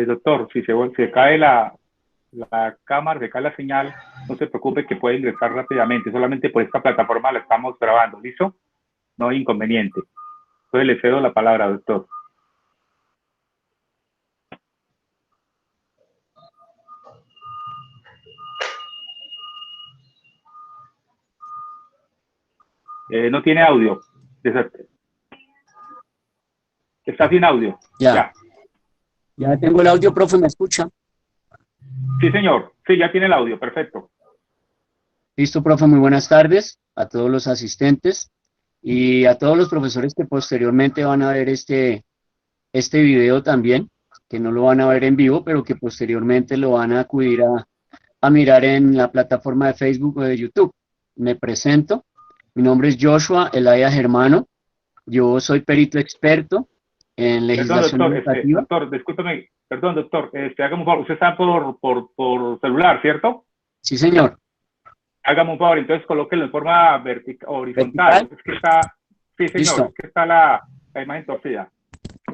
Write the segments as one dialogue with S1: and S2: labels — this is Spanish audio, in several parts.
S1: Doctor, si se cae la cámara, se cae la señal, no se preocupe que puede ingresar rápidamente. Solamente por esta plataforma la estamos grabando, ¿listo? No hay inconveniente. Entonces le cedo la palabra, doctor. No tiene audio. Está sin audio.
S2: Ya tengo el audio, profe, ¿me escucha?
S1: Sí, señor. Sí, ya tiene el audio. Perfecto.
S2: Listo, profe, muy buenas tardes a todos los asistentes y a todos los profesores que posteriormente van a ver este video también, que no lo van a ver en vivo, pero que posteriormente lo van a acudir a mirar en la plataforma de Facebook o de YouTube. Me presento, mi nombre es Joshua Elaya Germano, yo soy perito experto en legislación educativa.
S1: Doctor, discúlpeme, perdón, doctor, hágame un favor, usted está por celular, ¿cierto?
S2: Sí, señor.
S1: Hágame un favor, entonces colóquelo en forma horizontal. Es que está, sí, señor,
S2: ¿Listo?
S1: Es que está la imagen torcida.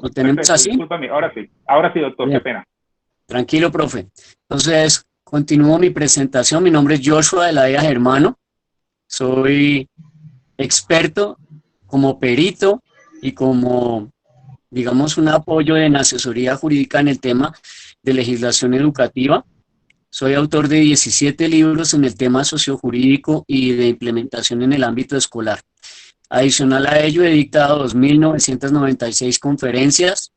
S2: ¿Lo tenemos
S1: Perfecto,
S2: así?
S1: Discúlpame, ahora sí, doctor,
S2: Bien.
S1: qué pena.
S2: Tranquilo, profe. Entonces, continúo mi presentación. Mi nombre es Joshua Elaya Germano. Soy experto como perito y como, digamos, un apoyo en asesoría jurídica en el tema de legislación educativa. Soy autor de 17 libros en el tema sociojurídico y de implementación en el ámbito escolar. Adicional a ello, he dictado 2.996 conferencias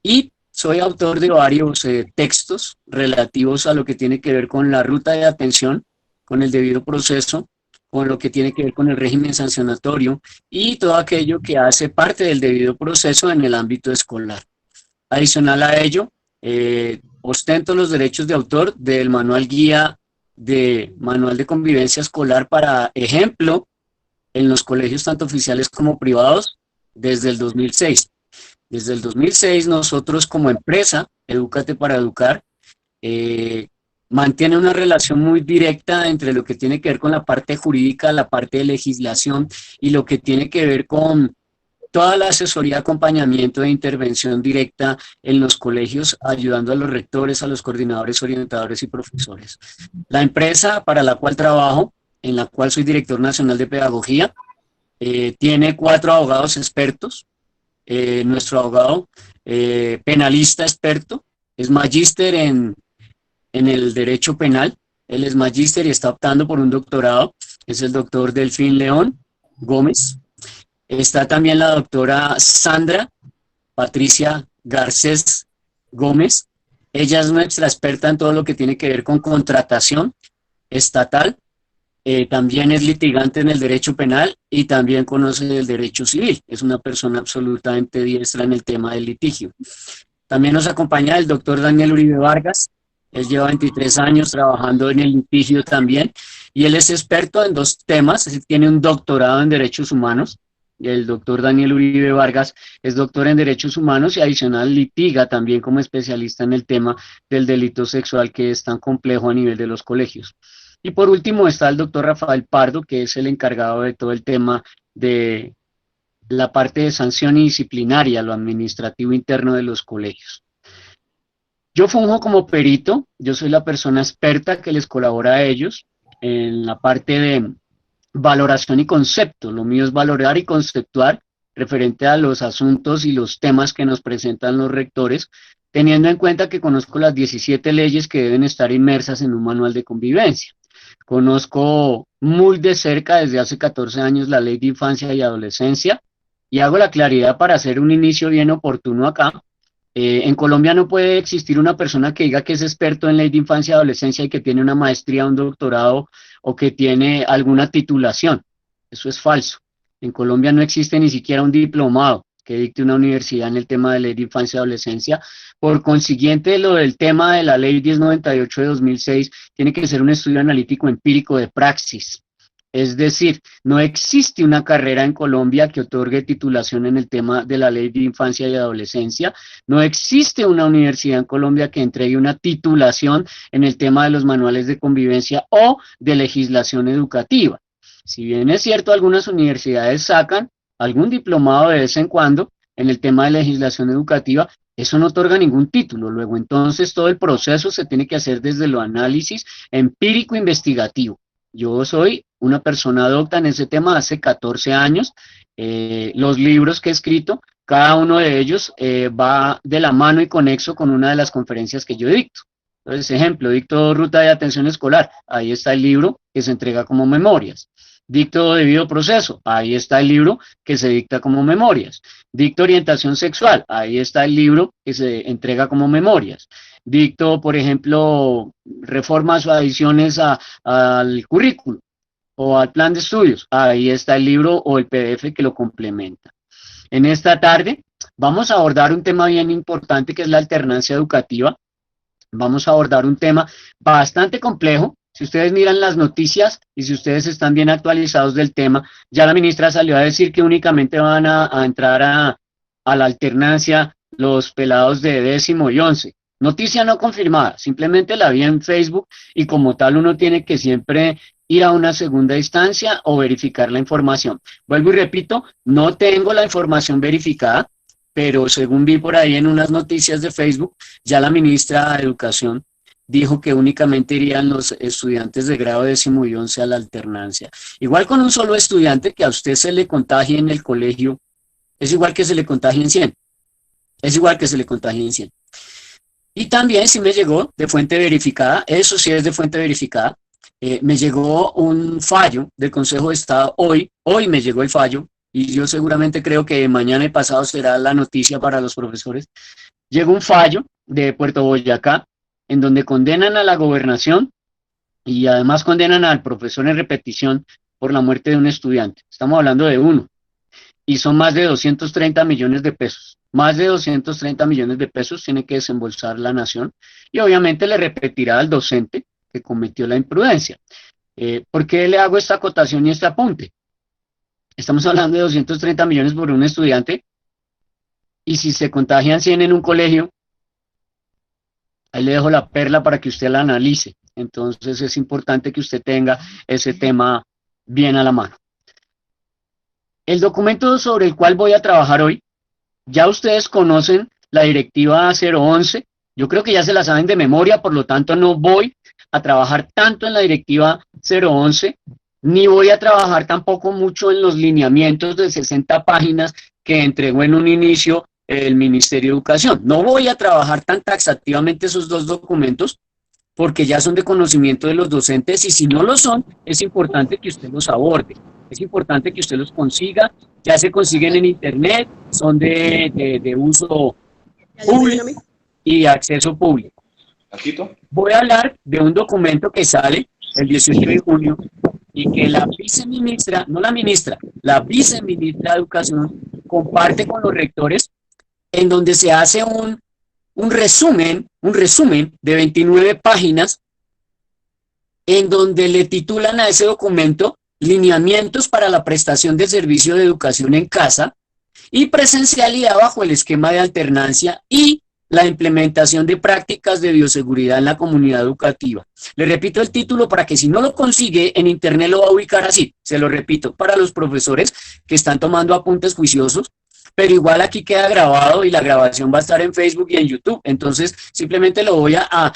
S2: y soy autor de varios textos relativos a lo que tiene que ver con la ruta de atención, con el debido proceso, con lo que tiene que ver con el régimen sancionatorio y todo aquello que hace parte del debido proceso en el ámbito escolar. Adicional a ello, ostento los derechos de autor del manual guía de manual de convivencia escolar para ejemplo en los colegios tanto oficiales como privados desde el 2006. Desde el 2006 nosotros como empresa, Edúcate para Educar, mantiene una relación muy directa entre lo que tiene que ver con la parte jurídica, la parte de legislación y lo que tiene que ver con toda la asesoría, acompañamiento e intervención directa en los colegios, ayudando a los rectores, a los coordinadores, orientadores y profesores. La empresa para la cual trabajo, en la cual soy director nacional de pedagogía, tiene 4 abogados expertos. Nuestro abogado penalista experto es magíster en el derecho penal. Él es magíster y está optando por un doctorado. Es el doctor Delfín León Gómez. Está también la doctora Sandra Patricia Garcés Gómez. Ella es nuestra experta en todo lo que tiene que ver con contratación estatal. También es litigante en el derecho penal y también conoce el derecho civil. Es una persona absolutamente diestra en el tema del litigio. También nos acompaña el doctor Daniel Uribe Vargas. Él lleva 23 años trabajando en el litigio también y él es experto en 2 temas. Él tiene un doctorado en derechos humanos. El doctor Daniel Uribe Vargas es doctor en derechos humanos y adicional litiga también como especialista en el tema del delito sexual que es tan complejo a nivel de los colegios. Y por último está el doctor Rafael Pardo, que es el encargado de todo el tema de la parte de sanción disciplinaria, lo administrativo interno de los colegios. Yo funjo como perito, yo soy la persona experta que les colabora a ellos en la parte de valoración y concepto. Lo mío es valorar y conceptuar referente a los asuntos y los temas que nos presentan los rectores, teniendo en cuenta que conozco las 17 leyes que deben estar inmersas en un manual de convivencia. Conozco muy de cerca desde hace 14 años la Ley de Infancia y Adolescencia y hago la claridad para hacer un inicio bien oportuno acá. En Colombia no puede existir una persona que diga que es experto en Ley de Infancia y Adolescencia y que tiene una maestría, un doctorado o que tiene alguna titulación. Eso es falso. En Colombia no existe ni siquiera un diplomado que dicte una universidad en el tema de Ley de Infancia y Adolescencia. Por consiguiente, lo del tema de la Ley 1098 de 2006 tiene que ser un estudio analítico empírico de praxis. Es decir, no existe una carrera en Colombia que otorgue titulación en el tema de la Ley de Infancia y Adolescencia. No existe una universidad en Colombia que entregue una titulación en el tema de los manuales de convivencia o de legislación educativa. Si bien es cierto, algunas universidades sacan algún diplomado de vez en cuando en el tema de legislación educativa, eso no otorga ningún título. Luego, entonces, todo el proceso se tiene que hacer desde lo análisis empírico investigativo. Yo soy una persona docta en ese tema hace 14 años. Los libros que he escrito, cada uno de ellos va de la mano y conexo con una de las conferencias que yo dicto. Entonces, ejemplo, dicto Ruta de Atención Escolar, ahí está el libro que se entrega como memorias. Dicto Debido Proceso, ahí está el libro que se dicta como memorias. Dicto Orientación Sexual, ahí está el libro que se entrega como memorias. Dicto, por ejemplo, reformas o adiciones al currículo o al plan de estudios, ahí está el libro o el PDF que lo complementa. En esta tarde vamos a abordar un tema bien importante que es la alternancia educativa. Vamos a abordar un tema bastante complejo. Si ustedes miran las noticias y si ustedes están bien actualizados del tema, ya la ministra salió a decir que únicamente van a entrar a la alternancia los pelados de 10º y 11. Noticia no confirmada, simplemente la vi en Facebook y como tal uno tiene que siempre ir a una segunda instancia o verificar la información. Vuelvo y repito, no tengo la información verificada, pero según vi por ahí en unas noticias de Facebook, ya la ministra de Educación dijo que únicamente irían los estudiantes de grado 10º y 11 a la alternancia. Igual con un solo estudiante que a usted se le contagie en el colegio, es igual que se le contagie en 100. Es igual que se le contagie en 100. Y también sí me llegó de fuente verificada, eso sí es de fuente verificada, me llegó un fallo del Consejo de Estado hoy me llegó el fallo, y yo seguramente creo que mañana y pasado será la noticia para los profesores. Llegó un fallo de Puerto Boyacá, en donde condenan a la gobernación y además condenan al profesor en repetición por la muerte de un estudiante. Estamos hablando de uno. Y son más de 230 millones de pesos. Más de 230 millones de pesos tiene que desembolsar la nación y obviamente le repetirá al docente que cometió la imprudencia. ¿Por qué le hago esta acotación y este apunte? Estamos hablando de 230 millones por un estudiante y si se contagian 100 en un colegio, ahí le dejo la perla para que usted la analice. Entonces es importante que usted tenga ese tema bien a la mano. El documento sobre el cual voy a trabajar hoy, ya ustedes conocen la directiva 011, yo creo que ya se la saben de memoria, por lo tanto no voy a trabajar tanto en la directiva 011, ni voy a trabajar tampoco mucho en los lineamientos de 60 páginas que entregó en un inicio el Ministerio de Educación. No voy a trabajar tan taxativamente esos dos documentos porque ya son de conocimiento de los docentes y si no lo son, es importante que usted los aborde. Es importante que usted los consiga, ya se consiguen en internet, son de uso público y acceso público. Voy a hablar de un documento que sale el 18 de junio y que la viceministra, no la ministra, la viceministra de Educación comparte con los rectores en donde se hace un resumen de 29 páginas en donde le titulan a ese documento lineamientos para la prestación de servicio de educación en casa y presencialidad bajo el esquema de alternancia y la implementación de prácticas de bioseguridad en la comunidad educativa. Le repito el título para que si no lo consigue en internet lo va a ubicar así, se lo repito, para los profesores que están tomando apuntes juiciosos, pero igual aquí queda grabado y la grabación va a estar en Facebook y en YouTube, entonces simplemente lo voy a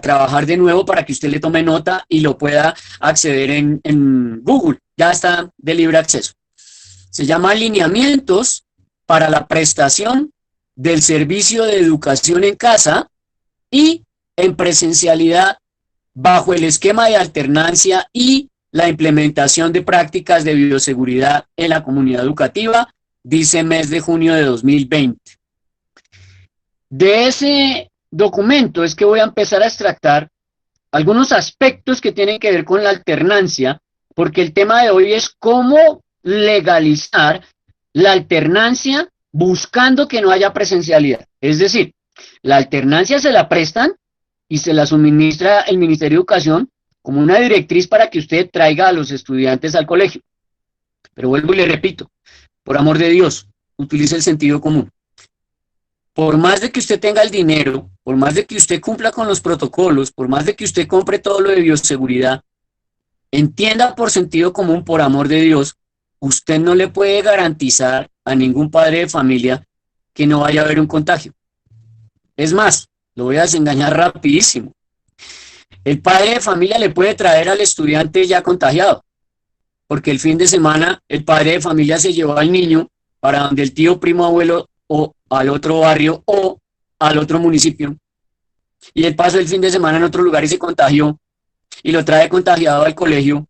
S2: trabajar de nuevo para que usted le tome nota y lo pueda acceder en Google, ya está de libre acceso. Se llama Lineamientos para la prestación del servicio de educación en casa y en presencialidad bajo el esquema de alternancia y la implementación de prácticas de bioseguridad en la comunidad educativa, dice mes de junio de 2020. De ese documento es que voy a empezar a extractar algunos aspectos que tienen que ver con la alternancia, porque el tema de hoy es cómo legalizar la alternancia buscando que no haya presencialidad. Es decir, la alternancia se la prestan y se la suministra el Ministerio de Educación como una directriz para que usted traiga a los estudiantes al colegio. Pero vuelvo y le repito, por amor de Dios, utilice el sentido común. Por más de que usted tenga el dinero, por más de que usted cumpla con los protocolos, por más de que usted compre todo lo de bioseguridad, entienda por sentido común, por amor de Dios, usted no le puede garantizar a ningún padre de familia que no vaya a haber un contagio. Es más, lo voy a desengañar rapidísimo. El padre de familia le puede traer al estudiante ya contagiado, porque el fin de semana el padre de familia se llevó al niño para donde el tío, primo, abuelo o al otro barrio o al otro municipio. Y él pasó el fin de semana en otro lugar y se contagió y lo trae contagiado al colegio.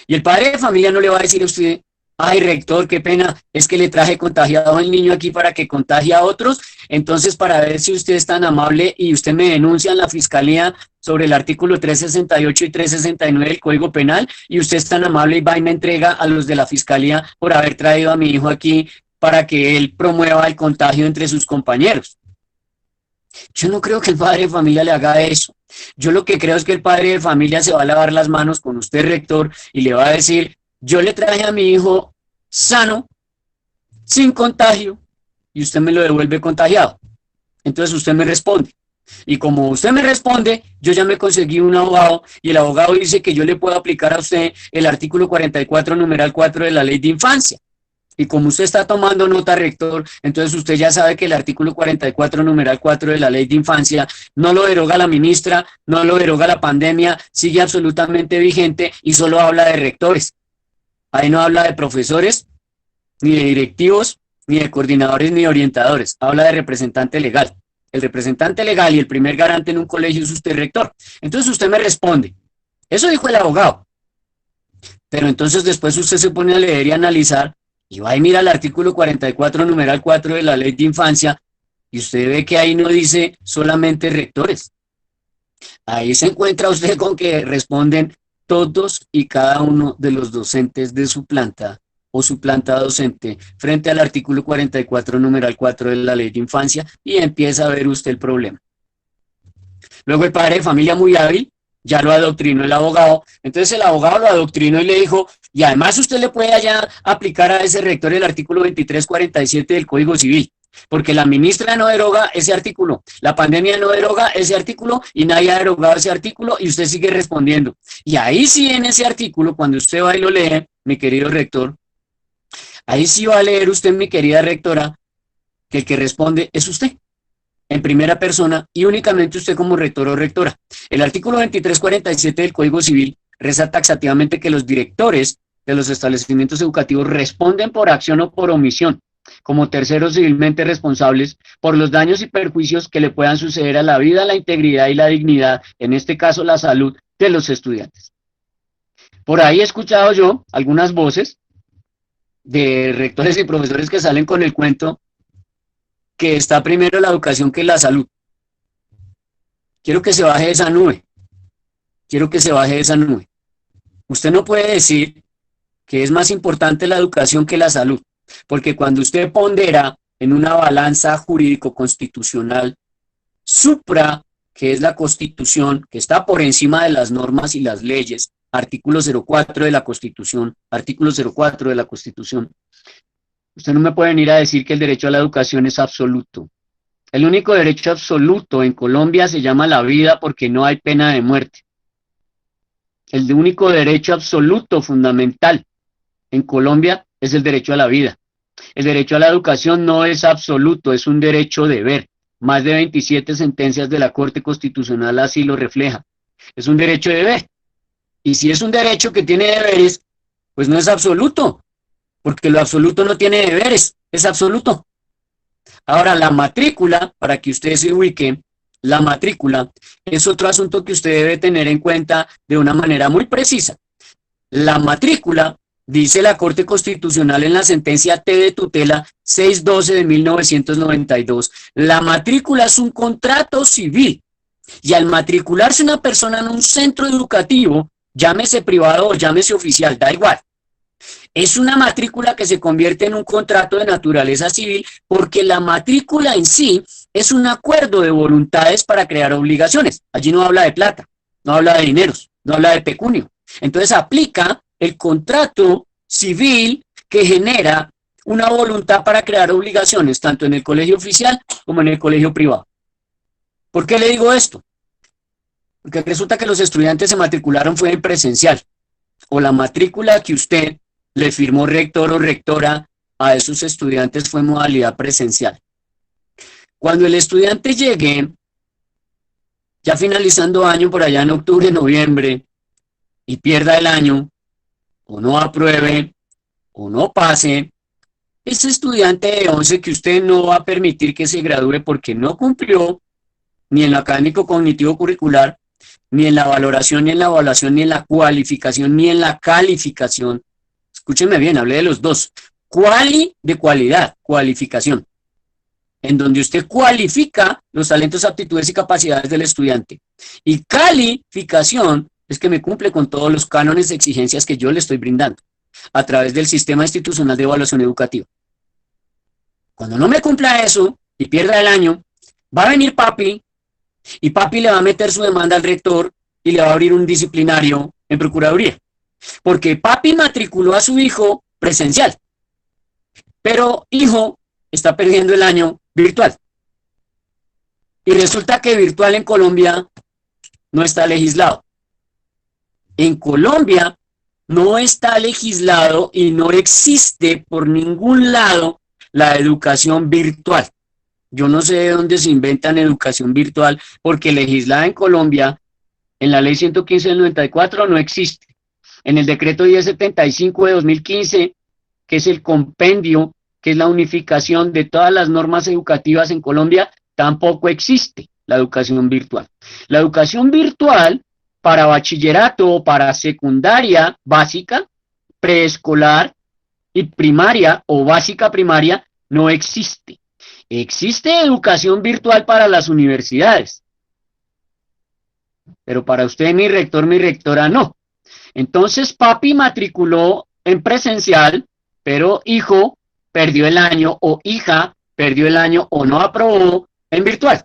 S2: Y el padre de familia no le va a decir a usted, ay, rector, qué pena, es que le traje contagiado al niño aquí para que contagie a otros. Entonces, para ver si usted es tan amable y usted me denuncia en la fiscalía sobre el artículo 368 y 369 del Código Penal, y usted es tan amable y va y me entrega a los de la fiscalía por haber traído a mi hijo aquí para que él promueva el contagio entre sus compañeros. Yo no creo que el padre de familia le haga eso. Yo lo que creo es que el padre de familia se va a lavar las manos con usted, rector, y le va a decir, yo le traje a mi hijo sano, sin contagio, y usted me lo devuelve contagiado. Entonces usted me responde. Y como usted me responde, yo ya me conseguí un abogado, y el abogado dice que yo le puedo aplicar a usted el artículo 44, numeral 4 de la Ley de Infancia. Y como usted está tomando nota, rector, entonces usted ya sabe que el artículo 44, numeral 4 de la Ley de Infancia no lo deroga la ministra, no lo deroga la pandemia, sigue absolutamente vigente y solo habla de rectores. Ahí no habla de profesores, ni de directivos, ni de coordinadores, ni de orientadores. Habla de representante legal. El representante legal y el primer garante en un colegio es usted, rector. Entonces usted me responde. Eso dijo el abogado. Pero entonces después usted se pone a leer y analizar y va y mira el artículo 44, numeral 4 de la Ley de Infancia, y usted ve que ahí no dice solamente rectores. Ahí se encuentra usted con que responden todos y cada uno de los docentes de su planta o su planta docente frente al artículo 44, numeral 4 de la Ley de Infancia, y empieza a ver usted el problema. Luego el padre de familia, muy hábil, ya lo adoctrinó el abogado. Entonces el abogado lo adoctrinó y le dijo, y además usted le puede allá aplicar a ese rector el artículo 2347 del Código Civil, porque la ministra no deroga ese artículo, la pandemia no deroga ese artículo y nadie ha derogado ese artículo y usted sigue respondiendo. Y ahí sí, en ese artículo, cuando usted va y lo lee, mi querido rector, ahí sí va a leer usted, mi querida rectora, que el que responde es usted, en primera persona, y únicamente usted como rector o rectora. El artículo 2347 del Código Civil reza taxativamente que los directores de los establecimientos educativos responden por acción o por omisión, como terceros civilmente responsables, por los daños y perjuicios que le puedan suceder a la vida, la integridad y la dignidad, en este caso la salud de los estudiantes. Por ahí he escuchado yo algunas voces de rectores y profesores que salen con el cuento que está primero la educación que la salud. Quiero que se baje de esa nube. Quiero que se baje de esa nube. Usted no puede decir que es más importante la educación que la salud, porque cuando usted pondera en una balanza jurídico-constitucional supra, que es la Constitución, que está por encima de las normas y las leyes, artículo 04 de la Constitución, artículo 04 de la Constitución, usted no me puede venir a decir que el derecho a la educación es absoluto. El único derecho absoluto en Colombia se llama la vida porque no hay pena de muerte. El único derecho absoluto fundamental en Colombia es el derecho a la vida. El derecho a la educación no es absoluto, es un derecho deber. Más de 27 sentencias de la Corte Constitucional así lo reflejan. Es un derecho deber. Y si es un derecho que tiene deberes, pues no es absoluto, porque lo absoluto no tiene deberes, es absoluto. Ahora, la matrícula, para que usted se ubique, la matrícula es otro asunto que usted debe tener en cuenta de una manera muy precisa. La matrícula, dice la Corte Constitucional en la sentencia T de tutela 612 de 1992, la matrícula es un contrato civil y al matricularse una persona en un centro educativo, llámese privado o llámese oficial, da igual. Es una matrícula que se convierte en un contrato de naturaleza civil porque la matrícula en sí es un acuerdo de voluntades para crear obligaciones. Allí no habla de plata, no habla de dineros, no habla de pecunio. Entonces aplica el contrato civil que genera una voluntad para crear obligaciones, tanto en el colegio oficial como en el colegio privado. ¿Por qué le digo esto? Porque resulta que los estudiantes se matricularon fue en presencial, o la matrícula que usted le firmó rector o rectora a esos estudiantes fue modalidad presencial. Cuando el estudiante llegue, ya finalizando año por allá en octubre, noviembre, y pierda el año, o no apruebe, o no pase, ese estudiante de 11 que usted no va a permitir que se gradúe porque no cumplió ni en lo académico cognitivo curricular, ni en la valoración, ni en la evaluación, ni en la cualificación, ni en la calificación. Escúcheme bien, hablé de los dos. Quali de cualidad, cualificación, en donde usted cualifica los talentos, aptitudes y capacidades del estudiante. Y calificación es que me cumple con todos los cánones de exigencias que yo le estoy brindando a través del sistema institucional de evaluación educativa. Cuando no me cumpla eso y pierda el año, va a venir papi y papi le va a meter su demanda al rector y le va a abrir un disciplinario en procuraduría. Porque papi matriculó a su hijo presencial, pero hijo está perdiendo el año virtual. Y resulta que virtual en Colombia no está legislado. En Colombia no está legislado y no existe por ningún lado la educación virtual. Yo no sé de dónde se inventan educación virtual, porque legislada en Colombia, en la ley 115 del 94 no existe. En el decreto 1075 de 2015, que es el compendio, que es la unificación de todas las normas educativas en Colombia, tampoco existe la educación virtual. La educación virtual para bachillerato o para secundaria básica, preescolar y primaria o básica primaria no existe. Existe educación virtual para las universidades, pero para usted, mi rector, mi rectora, no. Entonces, papi matriculó en presencial, pero hijo perdió el año o hija perdió el año o no aprobó en virtual.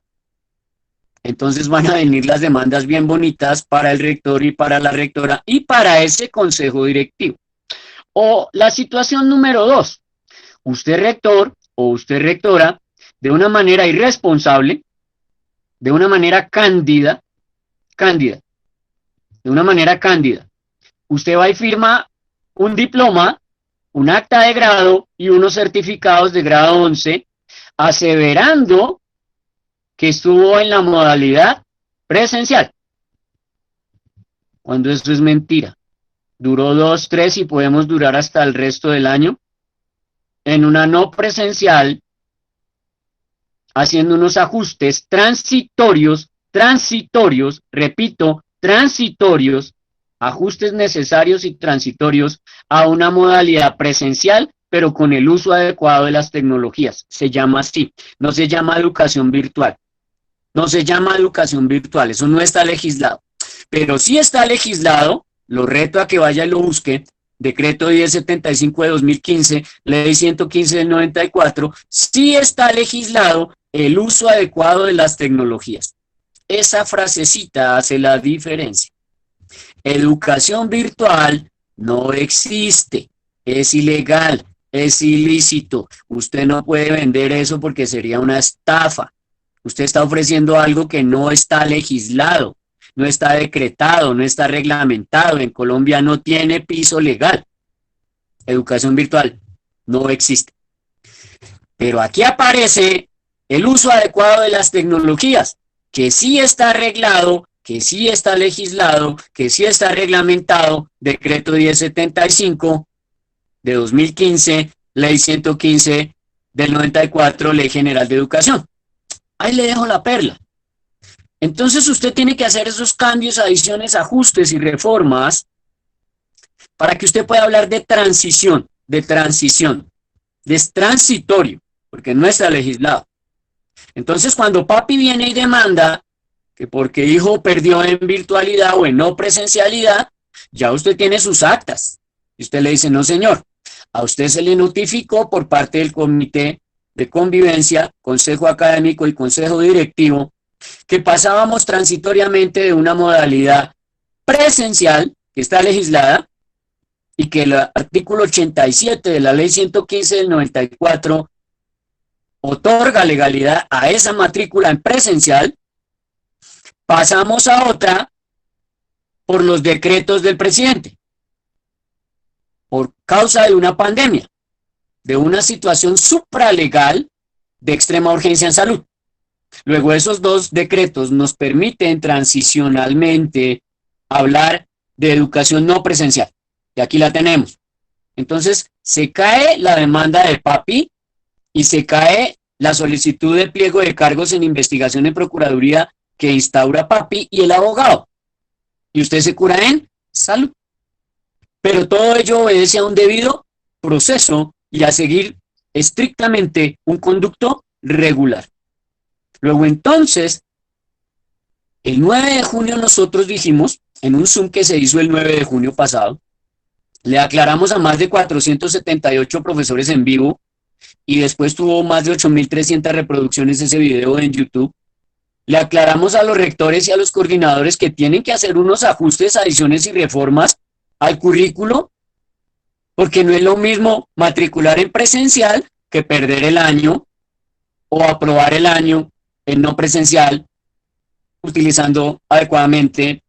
S2: Entonces van a venir las demandas bien bonitas para el rector y para la rectora y para ese consejo directivo. O la situación número 2, usted rector o usted rectora, de una manera irresponsable, de una manera cándida, usted va y firma un diploma, un acta de grado y unos certificados de grado 11, aseverando que estuvo en la modalidad presencial, cuando esto es mentira. Duró 2, 3 y podemos durar hasta el resto del año en una no presencial, haciendo unos ajustes transitorios, repito, transitorios, ajustes necesarios y transitorios a una modalidad presencial, pero con el uso adecuado de las tecnologías. Se llama así, no se llama educación virtual. No se llama educación virtual, eso no está legislado. Pero sí está legislado, lo reto a que vaya y lo busque, decreto 1075 de 2015, ley 115 del 94, sí está legislado el uso adecuado de las tecnologías. Esa frasecita hace la diferencia. Educación virtual no existe, es ilegal, es ilícito. Usted no puede vender eso porque sería una estafa. Usted está ofreciendo algo que no está legislado, no está decretado, no está reglamentado. En Colombia no tiene piso legal. Educación virtual no existe. Pero aquí aparece el uso adecuado de las tecnologías, que sí está arreglado, que sí está legislado, que sí está reglamentado, decreto 1075 de 2015, ley 115 del 94, ley general de educación. Ahí le dejo la perla. Entonces usted tiene que hacer esos cambios, adiciones, ajustes y reformas para que usted pueda hablar de transición, de transitorio, porque no está legislado. Entonces cuando papi viene y demanda que porque hijo perdió en virtualidad o en no presencialidad, ya usted tiene sus actas. Y usted le dice, no señor, a usted se le notificó por parte del comité de convivencia, consejo académico y consejo directivo, que pasábamos transitoriamente de una modalidad presencial, que está legislada, y que el artículo 87 de la ley 115 del 94 otorga legalidad a esa matrícula en presencial, pasamos a otra por los decretos del presidente. por causa de una pandemia, de una situación supralegal de extrema urgencia en salud. Luego esos dos decretos nos permiten transicionalmente hablar de educación no presencial. Y aquí la tenemos. Entonces, se cae la demanda de PAPI y se cae la solicitud de pliego de cargos en investigación en Procuraduría que instaura PAPI y el abogado. Y usted se cura en salud. Pero todo ello obedece a un debido proceso y a seguir estrictamente un conducto regular. Luego entonces, el 9 de junio nosotros dijimos, en un Zoom que se hizo el 9 de junio pasado, le aclaramos a más de 478 profesores en vivo y después tuvo más de 8.300 reproducciones ese video en YouTube. Le aclaramos a los rectores y a los coordinadores que tienen que hacer unos ajustes, adiciones y reformas al currículo, porque no es lo mismo matricular en presencial que perder el año o aprobar el año en no presencial utilizando adecuadamente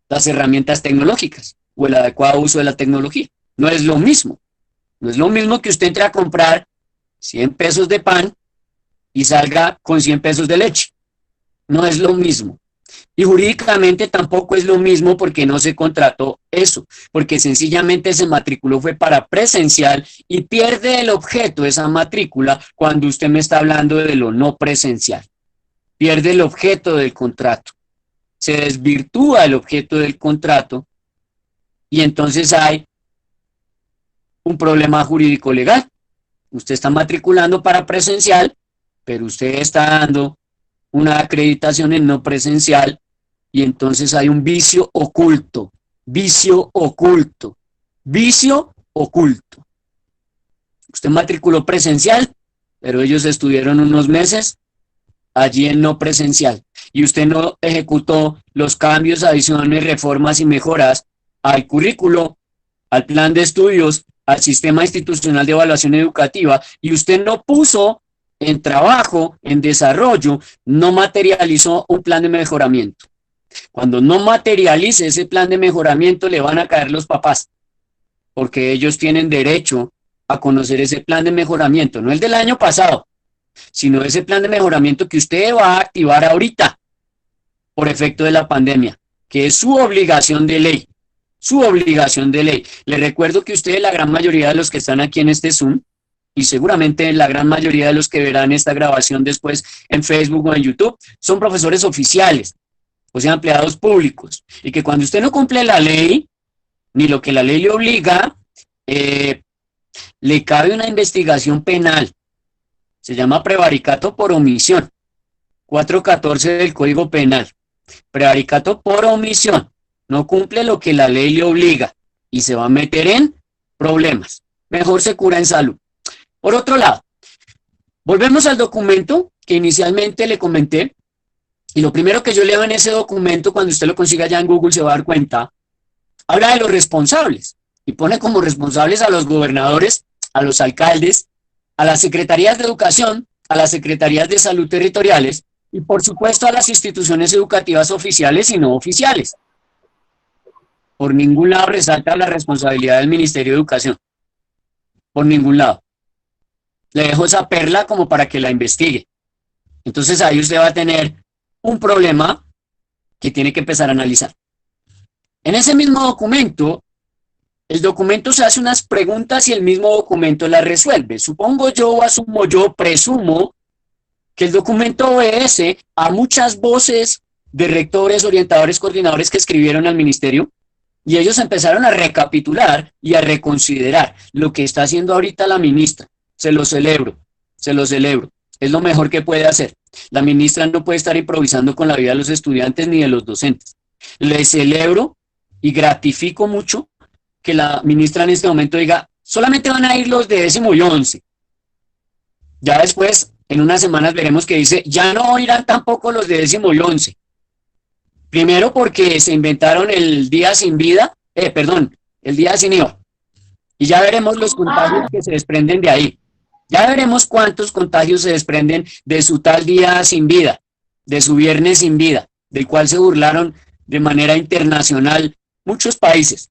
S2: las herramientas tecnológicas o el adecuado uso de la tecnología. No es lo mismo. No es lo mismo que usted entre a comprar 100 pesos de pan y salga con 100 pesos de leche. No es lo mismo. Y jurídicamente tampoco es lo mismo porque no se contrató eso, porque sencillamente ese matriculó fue para presencial y pierde el objeto de esa matrícula cuando usted me está hablando de lo no presencial. Pierde el objeto del contrato. Se desvirtúa el objeto del contrato y entonces hay un problema jurídico legal. Usted está matriculando para presencial, pero usted está dando una acreditación en no presencial y entonces hay un vicio oculto, vicio oculto, vicio oculto. Usted matriculó presencial, pero ellos estuvieron unos meses allí en no presencial y usted no ejecutó los cambios, adiciones, reformas y mejoras al currículo, al plan de estudios, al sistema institucional de evaluación educativa y usted no puso en trabajo, en desarrollo, no materializó un plan de mejoramiento. Cuando no materialice ese plan de mejoramiento le van a caer los papás, porque ellos tienen derecho a conocer ese plan de mejoramiento, no el del año pasado, sino ese plan de mejoramiento que usted va a activar ahorita por efecto de la pandemia, que es su obligación de ley, su obligación de ley. Les recuerdo que ustedes, la gran mayoría de los que están aquí en este Zoom, y seguramente la gran mayoría de los que verán esta grabación después en Facebook o en YouTube, son profesores oficiales, o sea, empleados públicos, y que cuando usted no cumple la ley, ni lo que la ley le obliga, le cabe una investigación penal. Se llama prevaricato por omisión, 414 del Código Penal. Prevaricato por omisión. No cumple lo que la ley le obliga y se va a meter en problemas. Mejor se cura en salud. Por otro lado, volvemos al documento que inicialmente le comenté, y lo primero que yo leo en ese documento, cuando usted lo consiga ya en Google se va a dar cuenta, habla de los responsables, y pone como responsables a los gobernadores, a los alcaldes, a las secretarías de educación, a las secretarías de salud territoriales, y por supuesto a las instituciones educativas oficiales y no oficiales. Por ningún lado resalta la responsabilidad del Ministerio de Educación, por ningún lado. Le dejo esa perla como para que la investigue. Entonces ahí usted va a tener un problema que tiene que empezar a analizar. En ese mismo documento, el documento se hace unas preguntas y el mismo documento las resuelve. Supongo yo, asumo yo, presumo que el documento obedece a muchas voces de rectores, orientadores, coordinadores que escribieron al ministerio y ellos empezaron a recapitular y a reconsiderar lo que está haciendo ahorita la ministra. Se lo celebro, se lo celebro. Es lo mejor que puede hacer. La ministra no puede estar improvisando con la vida de los estudiantes ni de los docentes. Le celebro y gratifico mucho que la ministra en este momento diga, solamente van a ir los de 10º y 11. Ya después, en unas semanas veremos que dice, ya no irán tampoco los de 10º y 11. Primero porque se inventaron el día sin vida, el día sin IVA. Y ya veremos los contagios que se desprenden de ahí. Ya veremos cuántos contagios se desprenden de su tal día sin vida, de su viernes sin vida, del cual se burlaron de manera internacional muchos países.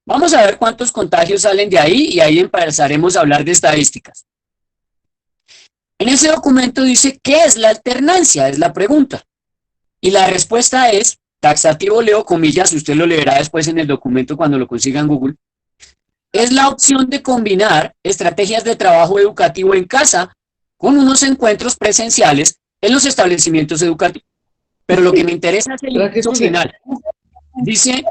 S2: Vamos a ver cuántos contagios salen de ahí y ahí empezaremos a hablar de estadísticas. En ese documento dice, ¿qué es la alternancia? Es la pregunta. Y la respuesta es, taxativo leo comillas, usted lo leerá después en el documento cuando lo consiga en Google, es la opción de combinar estrategias de trabajo educativo en casa con unos encuentros presenciales en los establecimientos educativos. Pero lo que me interesa es el inciso final. Dice,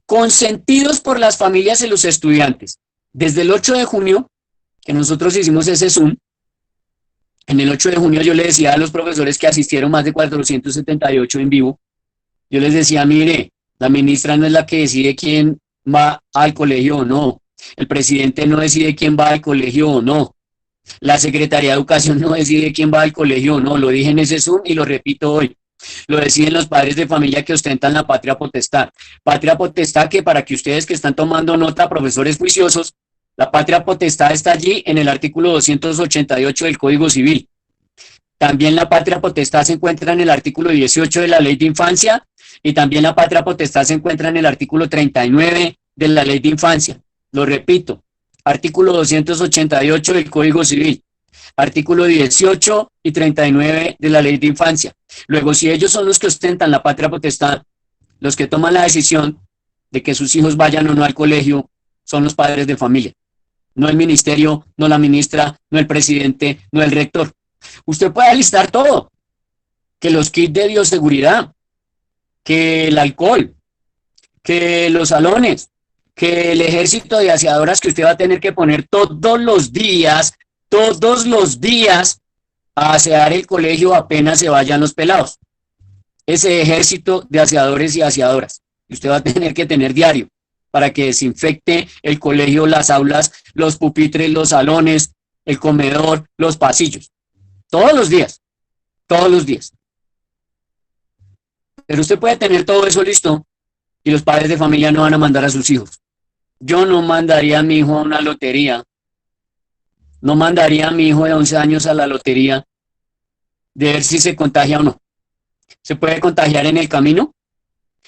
S2: consentidos por las familias y los estudiantes. Desde el 8 de junio, que nosotros hicimos ese Zoom, en el 8 de junio yo le decía a los profesores que asistieron más de 478 en vivo, yo les decía, mire, la ministra no es la que decide quién va al colegio o no, el presidente no decide quién va al colegio o no, la Secretaría de Educación no decide quién va al colegio o no, lo dije en ese Zoom y lo repito hoy. Lo deciden los padres de familia que ostentan la patria potestad. Patria potestad que para que ustedes que están tomando nota, profesores juiciosos, la patria potestad está allí en el artículo 288 del Código Civil. También la patria potestad se encuentra en el artículo 18 de la Ley de Infancia y también la patria potestad se encuentra en el artículo 39 de la Ley de Infancia. Lo repito, artículo 288 del Código Civil, artículo 18 y 39 de la Ley de Infancia. Luego, si ellos son los que ostentan la patria potestad, los que toman la decisión de que sus hijos vayan o no al colegio, son los padres de familia. No el ministerio, no la ministra, no el presidente, no el rector. Usted puede alistar todo, que los kits de bioseguridad, que el alcohol, que los salones, que el ejército de aseadoras que usted va a tener que poner todos los días a asear el colegio apenas se vayan los pelados. Ese ejército de aseadores y aseadoras que usted va a tener que tener diario para que desinfecte el colegio, las aulas, los pupitres, los salones, el comedor, los pasillos. Todos los días. Pero usted puede tener todo eso listo y los padres de familia no van a mandar a sus hijos. Yo no mandaría a mi hijo a una lotería. No mandaría a mi hijo de 11 años a la lotería de ver si se contagia o no. Se puede contagiar en el camino,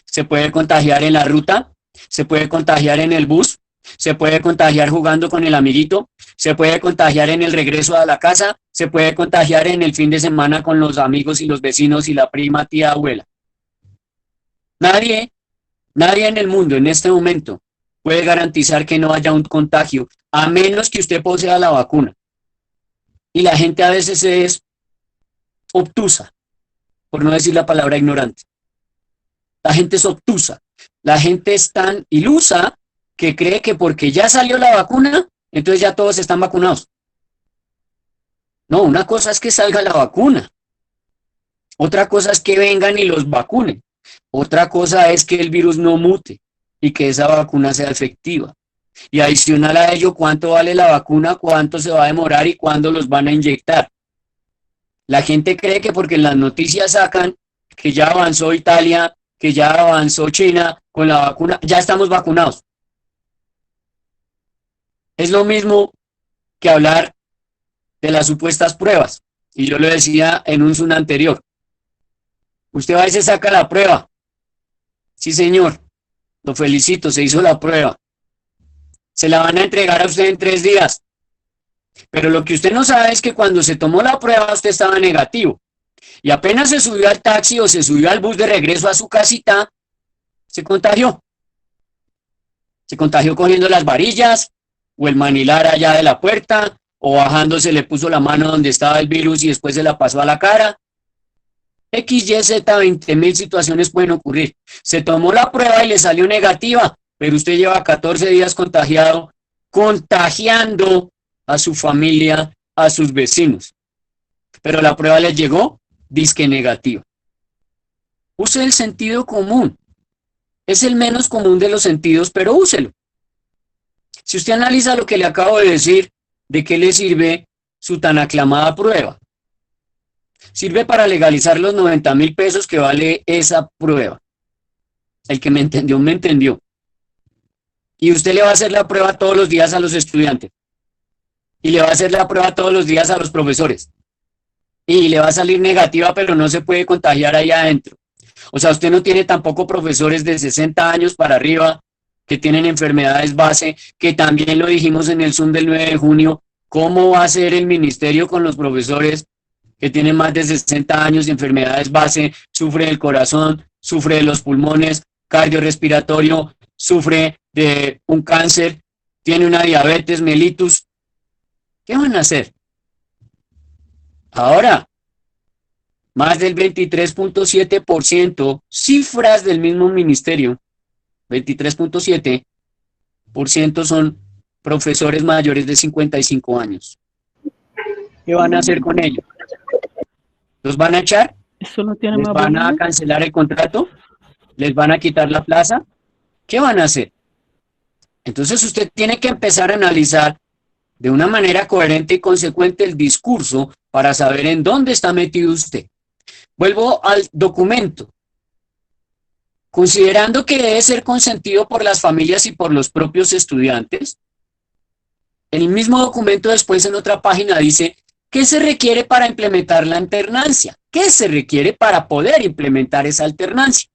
S2: se puede contagiar en la ruta, se puede contagiar en el bus, se puede contagiar jugando con el amiguito, se puede contagiar en el regreso a la casa, se puede contagiar en el fin de semana con los amigos y los vecinos y la prima, tía, abuela. Nadie en el mundo en este momento puede garantizar que no haya un contagio, a menos que usted posea la vacuna. Y la gente a veces es obtusa, por no decir la palabra ignorante. La gente es obtusa, la gente es tan ilusa que cree que porque ya salió la vacuna, entonces ya todos están vacunados. No, una cosa es que salga la vacuna, otra cosa es que vengan y los vacunen, otra cosa es que el virus no mute y que esa vacuna sea efectiva. Y adicional a ello, ¿cuánto vale la vacuna? ¿Cuánto se va a demorar? ¿Y cuándo los van a inyectar? La gente cree que porque en las noticias sacan que ya avanzó Italia, que ya avanzó China con la vacuna, ya estamos vacunados. Es lo mismo que hablar de las supuestas pruebas. Y yo lo decía en un Zoom anterior. Usted va y se saca la prueba. Sí, señor. Lo felicito, se hizo la prueba. Se la van a entregar a usted en 3 días. Pero lo que usted no sabe es que cuando se tomó la prueba usted estaba negativo. Y apenas se subió al taxi o se subió al bus de regreso a su casita, se contagió. Se contagió cogiendo las varillas o el manilar allá de la puerta o bajándose le puso la mano donde estaba el virus y después se la pasó a la cara. X, Y, Z, 20.000 situaciones pueden ocurrir. Se tomó la prueba y le salió negativa, pero usted lleva 14 días contagiado, contagiando a su familia, a sus vecinos. Pero la prueba le llegó, disque negativa. Use el sentido común. Es el menos común de los sentidos, pero úselo. Si usted analiza lo que le acabo de decir, ¿de qué le sirve su tan aclamada prueba? Sirve para legalizar los 90.000 pesos que vale esa prueba. El que me entendió, me entendió. Y usted le va a hacer la prueba todos los días a los estudiantes. Y le va a hacer la prueba todos los días a los profesores. Y le va a salir negativa, pero no se puede contagiar ahí adentro. O sea, usted no tiene tampoco profesores de 60 años para arriba que tienen enfermedades base, que también lo dijimos en el Zoom del 9 de junio, cómo va a ser el ministerio con los profesores que tienen más de 60 años de enfermedades base, sufre del corazón, sufre de los pulmones, cardiorrespiratorio, sufre de un cáncer, tiene una diabetes mellitus. ¿Qué van a hacer? Ahora, más del 23.7%, cifras del mismo ministerio, 23.7% son profesores mayores de 55 años. ¿Qué van a hacer con ellos? ¿Los van a echar?
S3: Eso no tiene
S2: ¿Les
S3: más
S2: van a
S3: volumen.
S2: cancelar el contrato? ¿Les van a quitar la plaza? ¿Qué van a hacer? Entonces usted tiene que empezar a analizar de una manera coherente y consecuente el discurso para saber en dónde está metido usted. Vuelvo al documento. Considerando que debe ser consentido por las familias y por los propios estudiantes, el mismo documento después en otra página dice ¿qué se requiere para implementar la alternancia? ¿Qué se requiere para poder implementar esa alternancia?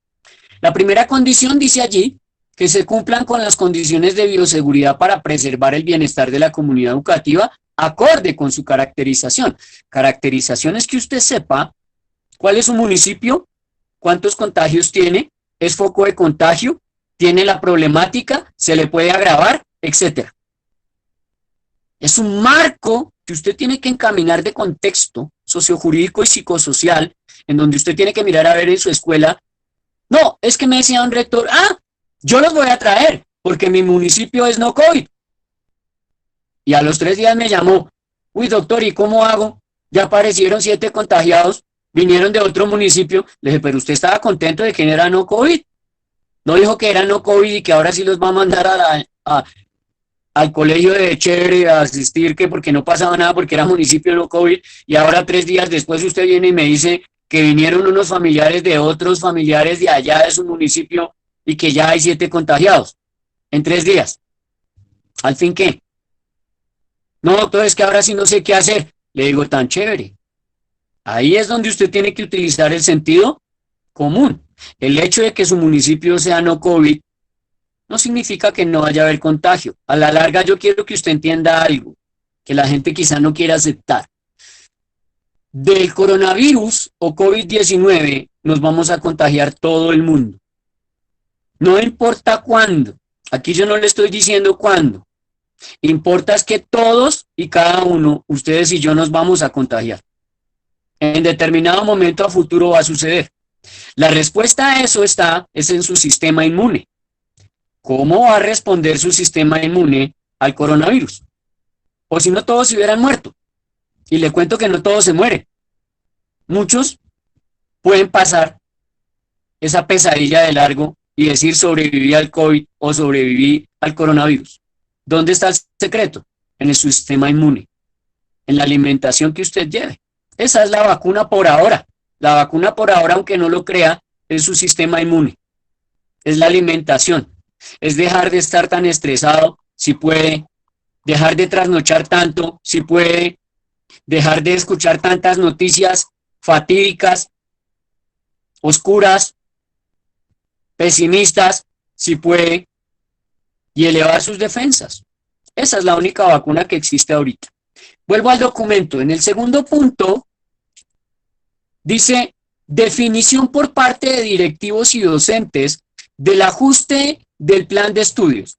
S2: La primera condición dice allí que se cumplan con las condiciones de bioseguridad para preservar el bienestar de la comunidad educativa acorde con su caracterización. Caracterización es que usted sepa cuál es su municipio, cuántos contagios tiene, es foco de contagio, tiene la problemática, se le puede agravar, etcétera. Es un marco que usted tiene que encaminar de contexto sociojurídico y psicosocial, en donde usted tiene que mirar a ver en su escuela. No, es que me decía un rector, yo los voy a traer, porque mi municipio es no COVID. Y a los 3 días me llamó, uy doctor, ¿y cómo hago? Ya aparecieron 7 contagiados, vinieron de otro municipio. Le dije, pero usted estaba contento de que era no COVID. No dijo que era no COVID y que ahora sí los va a mandar al colegio de chévere a asistir, que porque no pasaba nada, porque era municipio no COVID, y ahora 3 días después usted viene y me dice que vinieron unos familiares de otros familiares de allá de su municipio y que ya hay 7 contagiados en 3 días. ¿Al fin qué? No, doctor, es que ahora sí no sé qué hacer. Le digo, tan chévere. Ahí es donde usted tiene que utilizar el sentido común. El hecho de que su municipio sea no COVID no significa que no vaya a haber contagio. A la larga yo quiero que usted entienda algo que la gente quizá no quiera aceptar. Del coronavirus o COVID-19 nos vamos a contagiar todo el mundo. No importa cuándo. Aquí yo no le estoy diciendo cuándo. Importa es que todos y cada uno, ustedes y yo, nos vamos a contagiar. En determinado momento a futuro va a suceder. La respuesta a eso es en su sistema inmune. ¿Cómo va a responder su sistema inmune al coronavirus? O si no, todos se hubieran muerto. Y le cuento que no todos se mueren. Muchos pueden pasar esa pesadilla de largo y decir sobreviví al COVID o sobreviví al coronavirus. ¿Dónde está el secreto? En su sistema inmune, en la alimentación que usted lleve. Esa es la vacuna por ahora. La vacuna por ahora, aunque no lo crea, es su sistema inmune. Es la alimentación. Es dejar de estar tan estresado, si puede, dejar de trasnochar tanto, si puede, dejar de escuchar tantas noticias fatídicas, oscuras, pesimistas, si puede, y elevar sus defensas. Esa es la única vacuna que existe ahorita. Vuelvo al documento. En el segundo punto, dice, definición por parte de directivos y docentes del ajuste del plan de estudios.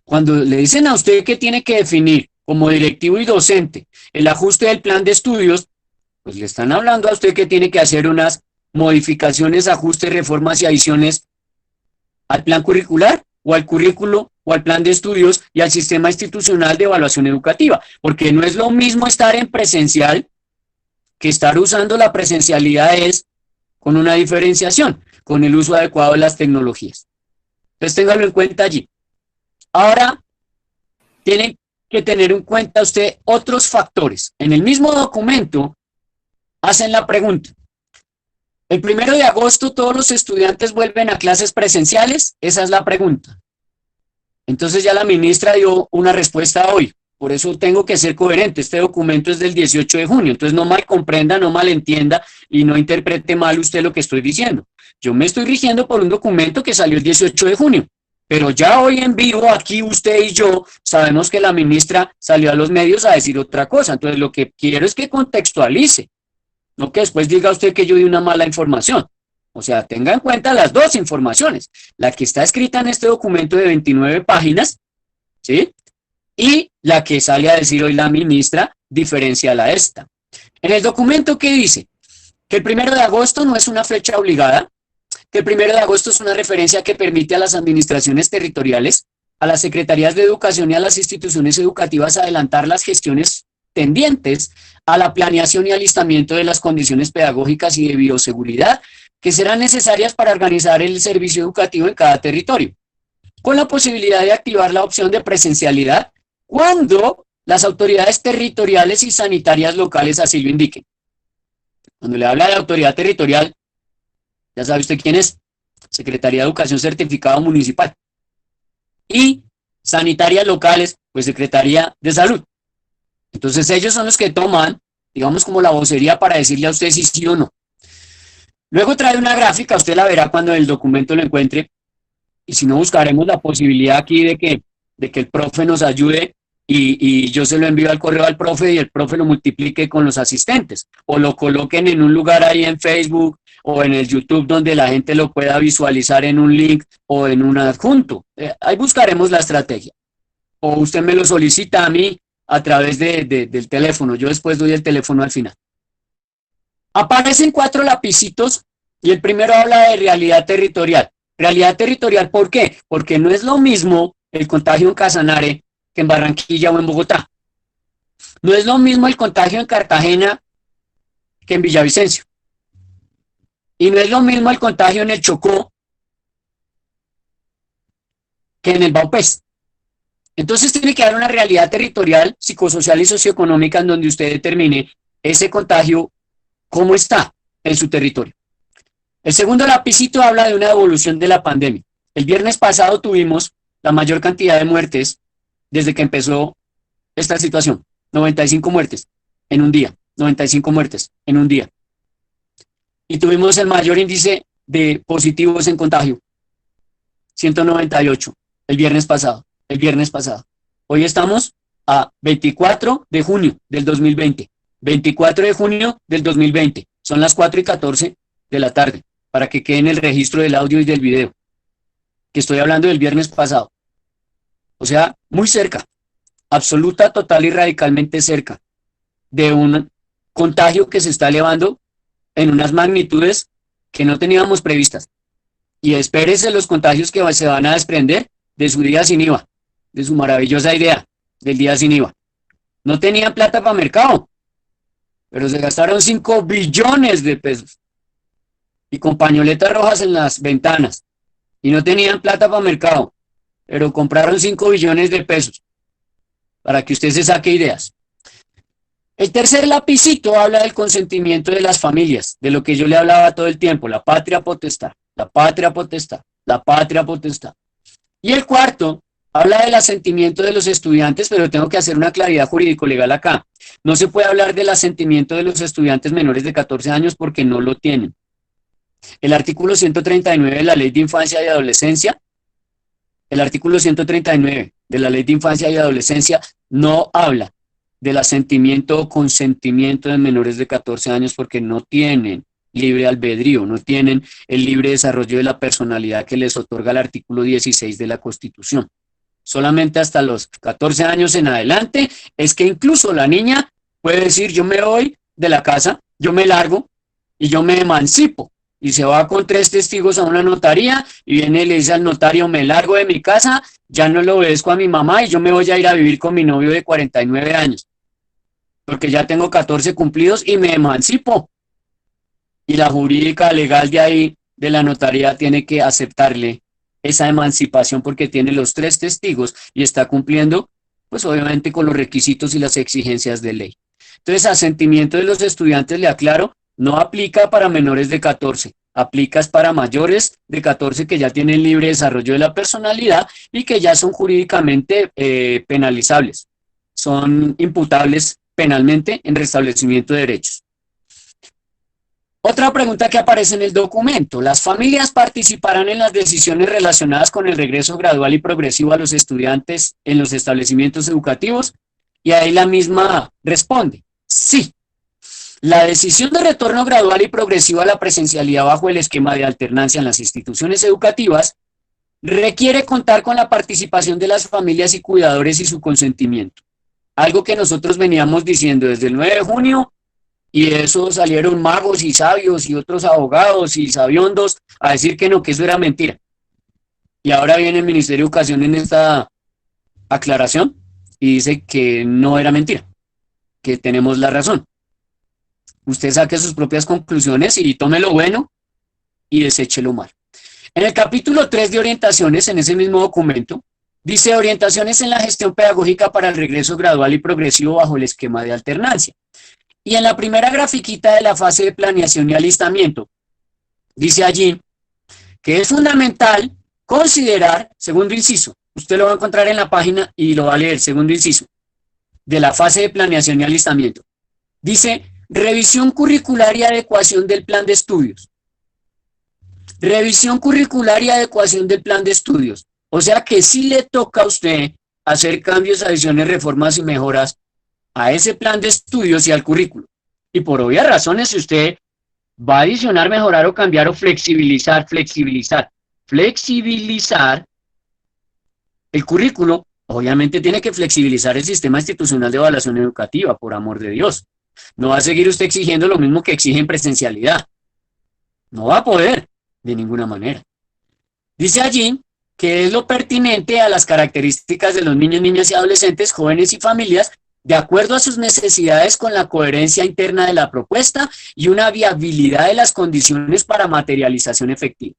S2: Cuando le dicen a usted que tiene que definir como directivo y docente el ajuste del plan de estudios, pues le están hablando a usted que tiene que hacer unas modificaciones, ajustes, reformas y adiciones al plan curricular o al currículo o al plan de estudios y al sistema institucional de evaluación educativa, porque no es lo mismo estar en presencial que estar usando la presencialidad con una diferenciación, con el uso adecuado de las tecnologías. Entonces téngalo en cuenta allí. Ahora, tiene que tener en cuenta usted otros factores. En el mismo documento hacen la pregunta. ¿El 1 de agosto todos los estudiantes vuelven a clases presenciales? Esa es la pregunta. Entonces ya la ministra dio una respuesta hoy. Por eso tengo que ser coherente. Este documento es del 18 de junio. Entonces no mal comprenda, no malentienda y no interprete mal usted lo que estoy diciendo. Yo me estoy rigiendo por un documento que salió el 18 de junio. Pero ya hoy en vivo, aquí usted y yo sabemos que la ministra salió a los medios a decir otra cosa. Entonces, lo que quiero es que contextualice, no que después diga usted que yo di una mala información. O sea, tenga en cuenta las dos informaciones. La que está escrita en este documento de 29 páginas, ¿sí? Y la que sale a decir hoy la ministra, diferencial a esta. En el documento, ¿qué dice? Que el 1 de agosto no es una fecha obligada, que el 1 de agosto es una referencia que permite a las administraciones territoriales, a las secretarías de educación y a las instituciones educativas adelantar las gestiones tendientes a la planeación y alistamiento de las condiciones pedagógicas y de bioseguridad que serán necesarias para organizar el servicio educativo en cada territorio, con la posibilidad de activar la opción de presencialidad cuando las autoridades territoriales y sanitarias locales así lo indiquen. Cuando le habla de autoridad territorial, ya sabe usted quién es, Secretaría de Educación Certificado Municipal. Y sanitarias locales, pues Secretaría de Salud. Entonces ellos son los que toman, digamos, como la vocería para decirle a usted si sí o no. Luego trae una gráfica, usted la verá cuando el documento lo encuentre, y si no buscaremos la posibilidad aquí de que el profe nos ayude y yo se lo envío al correo al profe y el profe lo multiplique con los asistentes, o lo coloquen en un lugar ahí en Facebook o en el YouTube donde la gente lo pueda visualizar en un link o en un adjunto. Ahí buscaremos la estrategia. O usted me lo solicita a mí a través del teléfono, yo después doy el teléfono al final. Aparecen 4 lapicitos y el primero habla de realidad territorial. Realidad territorial, ¿por qué? Porque no es lo mismo el contagio en Casanare que en Barranquilla o en Bogotá. No es lo mismo el contagio en Cartagena que en Villavicencio. Y no es lo mismo el contagio en el Chocó que en el Baupés. Entonces tiene que haber una realidad territorial, psicosocial y socioeconómica en donde usted determine ese contagio cómo está en su territorio. El segundo lapicito habla de una evolución de la pandemia. El viernes pasado tuvimos la mayor cantidad de muertes desde que empezó esta situación. 95 muertes en un día. 95 muertes en un día. Y tuvimos el mayor índice de positivos en contagio. 198 el viernes pasado. Hoy estamos a 24 de junio del 2020. 24 de junio del 2020. Son las 4:14 de la tarde, para que quede en el registro del audio y del video, que estoy hablando del viernes pasado. O sea, muy cerca, absoluta, total y radicalmente cerca de un contagio que se está elevando en unas magnitudes que no teníamos previstas. Y espérese los contagios que se van a desprender de su día sin IVA, de su maravillosa idea del día sin IVA. No tenían plata para mercado, pero se gastaron 5 billones de pesos. Y con pañoletas rojas en las ventanas. Y no tenían plata para mercado, pero compraron 5 billones de pesos. Para que usted se saque ideas. El tercer lapicito habla del consentimiento de las familias, de lo que yo le hablaba todo el tiempo, la patria potestad, la patria potestad, la patria potestad. Y el cuarto habla del asentimiento de los estudiantes, pero tengo que hacer una claridad jurídico-legal acá. No se puede hablar del asentimiento de los estudiantes menores de 14 años porque no lo tienen. El artículo 139 de la Ley de Infancia y Adolescencia, el artículo 139 de la Ley de Infancia y Adolescencia no habla del asentimiento o consentimiento de menores de 14 años porque no tienen libre albedrío, no tienen el libre desarrollo de la personalidad que les otorga el artículo 16 de la Constitución. Solamente hasta los 14 años en adelante es que incluso la niña puede decir yo me voy de la casa, yo me largo y yo me emancipo. Y se va con 3 testigos a una notaría y viene y le dice al notario me largo de mi casa, ya no le obedezco a mi mamá y yo me voy a ir a vivir con mi novio de 49 años. Porque ya tengo 14 cumplidos y me emancipo. Y la jurídica legal de ahí, de la notaría, tiene que aceptarle esa emancipación porque tiene los 3 testigos y está cumpliendo, pues obviamente con los requisitos y las exigencias de ley. Entonces, asentimiento de los estudiantes, le aclaro, no aplica para menores de 14, aplica para mayores de 14 que ya tienen libre desarrollo de la personalidad y que ya son jurídicamente penalizables, son imputables penalmente en restablecimiento de derechos. Otra pregunta que aparece en el documento: ¿las familias participarán en las decisiones relacionadas con el regreso gradual y progresivo a los estudiantes en los establecimientos educativos? Y ahí la misma responde: sí. La decisión de retorno gradual y progresivo a la presencialidad bajo el esquema de alternancia en las instituciones educativas requiere contar con la participación de las familias y cuidadores y su consentimiento. Algo que nosotros veníamos diciendo desde el 9 de junio, y eso salieron magos y sabios y otros abogados y sabiondos a decir que no, que eso era mentira. Y ahora viene el Ministerio de Educación en esta aclaración y dice que no era mentira, que tenemos la razón. Usted saque sus propias conclusiones y tome lo bueno y deseche lo malo. En el capítulo 3 de orientaciones, en ese mismo documento, dice: orientaciones en la gestión pedagógica para el regreso gradual y progresivo bajo el esquema de alternancia. Y en la primera grafiquita de la fase de planeación y alistamiento, dice allí que es fundamental considerar, segundo inciso, usted lo va a encontrar en la página y lo va a leer, segundo inciso, de la fase de planeación y alistamiento. Dice: revisión curricular y adecuación del plan de estudios. Revisión curricular y adecuación del plan de estudios. O sea que sí le toca a usted hacer cambios, adiciones, reformas y mejoras a ese plan de estudios y al currículo. Y por obvias razones, si usted va a adicionar, mejorar o cambiar o flexibilizar el currículo, obviamente tiene que flexibilizar el sistema institucional de evaluación educativa, por amor de Dios. No va a seguir usted exigiendo lo mismo que exige en presencialidad. No va a poder, de ninguna manera. Dice allí que es lo pertinente a las características de los niños, niñas y adolescentes, jóvenes y familias, de acuerdo a sus necesidades, con la coherencia interna de la propuesta y una viabilidad de las condiciones para materialización efectiva.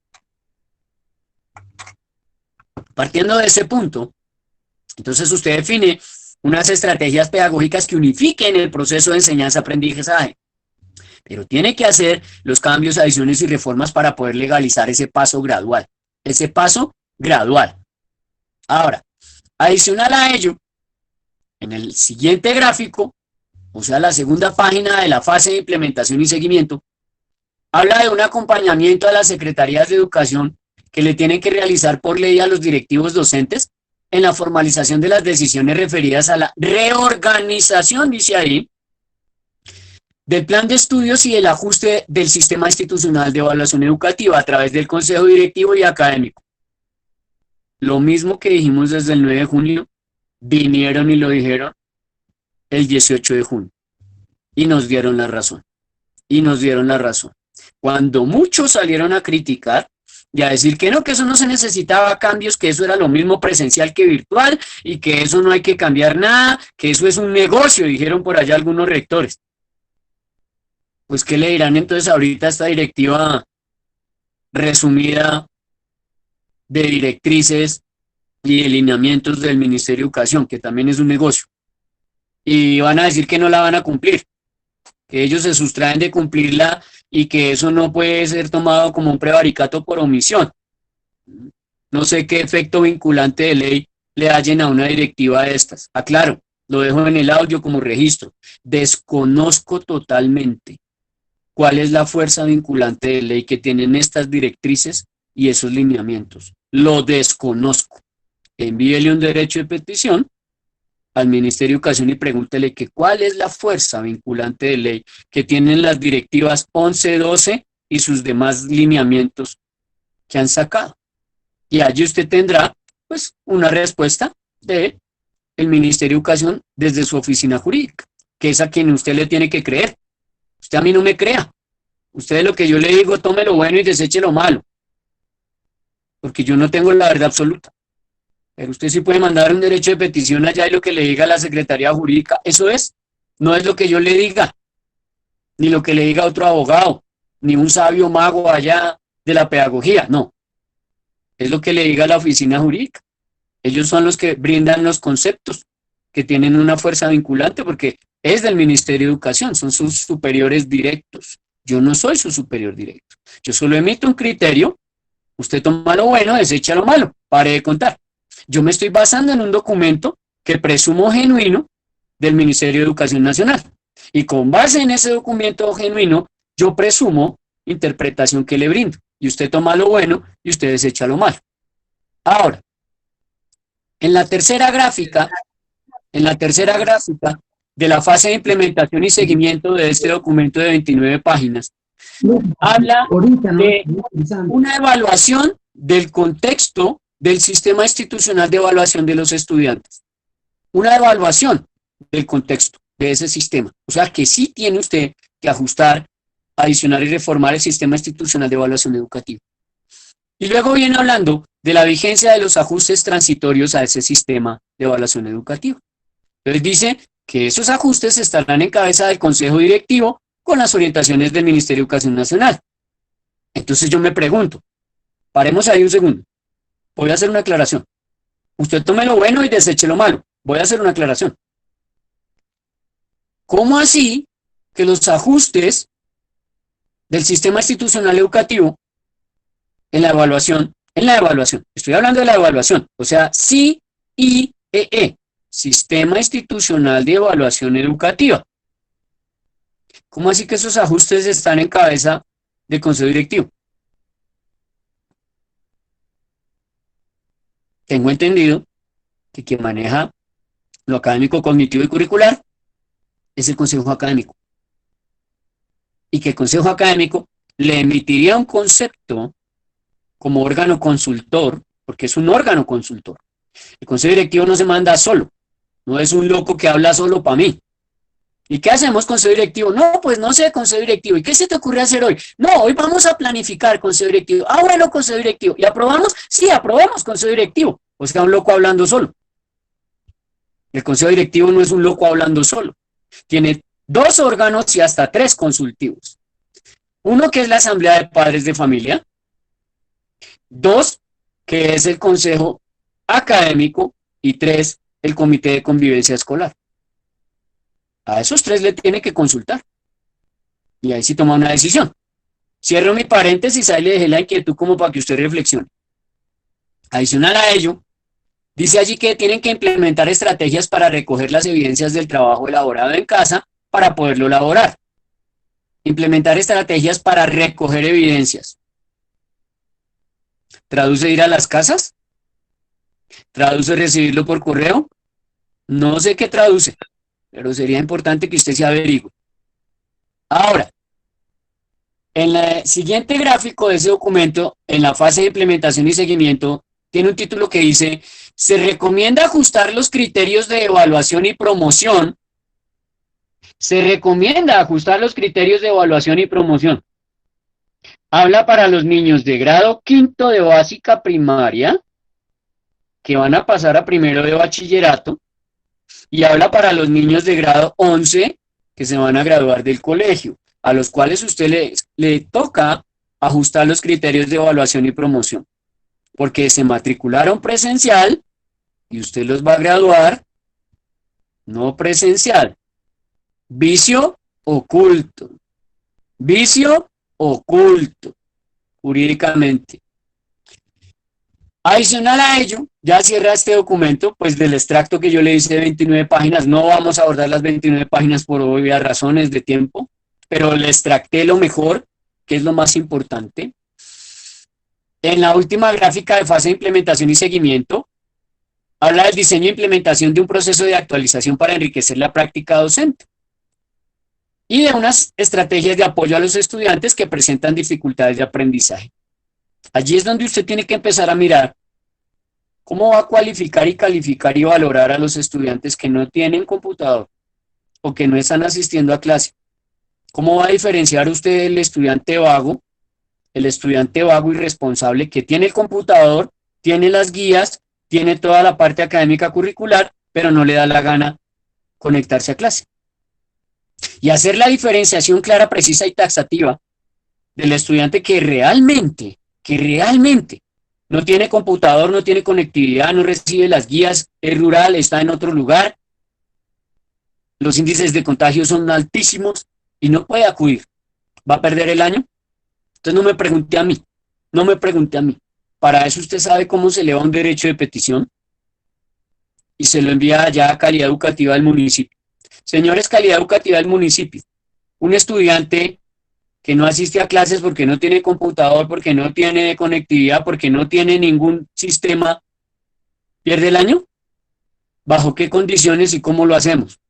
S2: Partiendo de ese punto, entonces usted define unas estrategias pedagógicas que unifiquen el proceso de enseñanza-aprendizaje, pero tiene que hacer los cambios, adiciones y reformas para poder legalizar ese paso gradual. Ese paso gradual. Ahora, adicional a ello, en el siguiente gráfico, o sea, la segunda página de la fase de implementación y seguimiento, habla de un acompañamiento a las secretarías de educación que le tienen que realizar por ley a los directivos docentes en la formalización de las decisiones referidas a la reorganización, dice ahí, del plan de estudios y el ajuste del sistema institucional de evaluación educativa a través del consejo directivo y académico. Lo mismo que dijimos desde el 9 de junio, vinieron y lo dijeron el 18 de junio y nos dieron la razón. Cuando muchos salieron a criticar y a decir que no, que eso no se necesitaba cambios, que eso era lo mismo presencial que virtual y que eso no hay que cambiar nada, que eso es un negocio, dijeron por allá algunos rectores. Pues, ¿qué le dirán entonces ahorita a esta directiva resumida de directrices y de lineamientos del Ministerio de Educación, que también es un negocio? Y van a decir que no la van a cumplir, que ellos se sustraen de cumplirla y que eso no puede ser tomado como un prevaricato por omisión. No sé qué efecto vinculante de ley le hallen a una directiva de estas. Aclaro, lo dejo en el audio como registro. Desconozco totalmente cuál es la fuerza vinculante de ley que tienen estas directrices y esos lineamientos. Lo desconozco. Envíele un derecho de petición al Ministerio de Educación y pregúntele que cuál es la fuerza vinculante de ley que tienen las directivas 11, 12 y sus demás lineamientos que han sacado. Y allí usted tendrá, pues, una respuesta del Ministerio de Educación desde su oficina jurídica, que es a quien usted le tiene que creer. Usted a mí no me crea. Usted lo que yo le digo, tome lo bueno y deseche lo malo. Porque yo no tengo la verdad absoluta. Pero usted sí puede mandar un derecho de petición allá y lo que le diga la Secretaría Jurídica, eso es. No es lo que yo le diga, ni lo que le diga otro abogado, ni un sabio mago allá de la pedagogía, no. Es lo que le diga la oficina jurídica. Ellos son los que brindan los conceptos, que tienen una fuerza vinculante, porque es del Ministerio de Educación, son sus superiores directos. Yo no soy su superior directo. Yo solo emito un criterio, usted toma lo bueno, desecha lo malo, pare de contar. Yo me estoy basando en un documento que presumo genuino del Ministerio de Educación Nacional. Y con base en ese documento genuino, yo presumo interpretación que le brindo. Y usted toma lo bueno y usted desecha lo malo. Ahora, en la tercera gráfica de la fase de implementación y seguimiento de este documento de 29 páginas, habla de una evaluación del contexto del sistema institucional de evaluación de los estudiantes. Una evaluación del contexto de ese sistema. O sea que sí tiene usted que ajustar, adicionar y reformar el sistema institucional de evaluación educativa. Y luego viene hablando de la vigencia de los ajustes transitorios a ese sistema de evaluación educativa. Entonces dice que esos ajustes estarán en cabeza del Consejo Directivo con las orientaciones del Ministerio de Educación Nacional. Entonces yo me pregunto, paremos ahí un segundo, voy a hacer una aclaración. Usted tome lo bueno y deseche lo malo. Voy a hacer una aclaración. ¿Cómo así que los ajustes del sistema institucional educativo en la evaluación, estoy hablando de la evaluación, o sea, CIEE, Sistema Institucional de Evaluación Educativa? ¿Cómo así que esos ajustes están en cabeza del Consejo Directivo? Tengo entendido que quien maneja lo académico, cognitivo y curricular es el Consejo Académico. Y que el Consejo Académico le emitiría un concepto como órgano consultor, porque es un órgano consultor. El Consejo Directivo no se manda solo, no es un loco que habla solo para mí. ¿Y qué hacemos, Consejo Directivo? No, pues no sé, Consejo Directivo. ¿Y qué se te ocurre hacer hoy? No, hoy vamos a planificar, Consejo Directivo. Ah, bueno, Consejo Directivo. ¿Y aprobamos? Sí, aprobamos, Consejo Directivo. O sea, un loco hablando solo. El Consejo Directivo no es un loco hablando solo. Tiene 2 órganos y hasta 3 consultivos. Uno que es la Asamblea de Padres de Familia. 2, que es el Consejo Académico. Y 3, el Comité de Convivencia Escolar. A esos 3 le tiene que consultar. Y ahí sí toma una decisión. Cierro mi paréntesis, ahí le dejé la inquietud como para que usted reflexione. Adicional a ello, dice allí que tienen que implementar estrategias para recoger las evidencias del trabajo elaborado en casa para poderlo elaborar. Implementar estrategias para recoger evidencias. ¿Traduce ir a las casas? ¿Traduce recibirlo por correo? No sé qué traduce, pero sería importante que usted se averigüe. Ahora, en el siguiente gráfico de ese documento, en la fase de implementación y seguimiento, tiene un título que dice: se recomienda ajustar los criterios de evaluación y promoción. Se recomienda ajustar los criterios de evaluación y promoción. Habla para los niños de grado 5 de básica primaria, que van a pasar a primero de bachillerato, y habla para los niños de grado 11, que se van a graduar del colegio, a los cuales usted le toca ajustar los criterios de evaluación y promoción, porque se matricularon presencial y usted los va a graduar no presencial. Vicio oculto. Vicio oculto, jurídicamente. Adicional a ello, ya cierra este documento, pues del extracto que yo le hice de 29 páginas, no vamos a abordar las 29 páginas por obvias razones de tiempo, pero le extracté lo mejor, que es lo más importante. En la última gráfica de fase de implementación y seguimiento, habla del diseño e implementación de un proceso de actualización para enriquecer la práctica docente y de unas estrategias de apoyo a los estudiantes que presentan dificultades de aprendizaje. Allí es donde usted tiene que empezar a mirar cómo va a cualificar y calificar y valorar a los estudiantes que no tienen computador o que no están asistiendo a clase. ¿Cómo va a diferenciar usted el estudiante vago irresponsable que tiene el computador, tiene las guías, tiene toda la parte académica curricular, pero no le da la gana conectarse a clase? Y hacer la diferenciación clara, precisa y taxativa del estudiante que realmente no tiene computador, no tiene conectividad, no recibe las guías, es rural, está en otro lugar, los índices de contagio son altísimos y no puede acudir. ¿Va a perder el año? Entonces no me pregunte a mí. Para eso usted sabe cómo se eleva un derecho de petición y se lo envía allá a calidad educativa del municipio. Señores, calidad educativa del municipio. Un estudiante que no asiste a clases porque no tiene computador, porque no tiene conectividad, porque no tiene ningún sistema, pierde el año? ¿Bajo qué condiciones y cómo lo hacemos?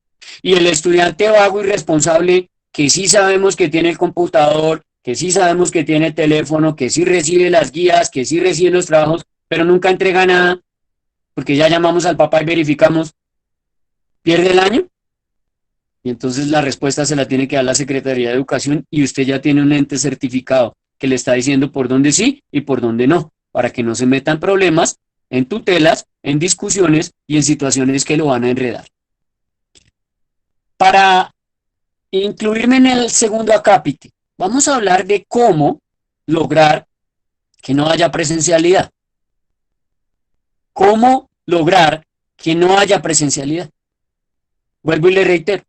S2: Y el estudiante vago y responsable, que sí sabemos que tiene el computador, que sí sabemos que tiene el teléfono, que sí recibe las guías, que sí recibe los trabajos, pero nunca entrega nada, porque ya llamamos al papá y verificamos, ¿pierde el año? Y entonces la respuesta se la tiene que dar la Secretaría de Educación y usted ya tiene un ente certificado que le está diciendo por dónde sí y por dónde no, para que no se metan problemas, en tutelas, en discusiones y en situaciones que lo van a enredar. Para incluirme en el segundo acápite, vamos a hablar de cómo lograr que no haya presencialidad. ¿Cómo lograr que no haya presencialidad? Vuelvo y le reitero.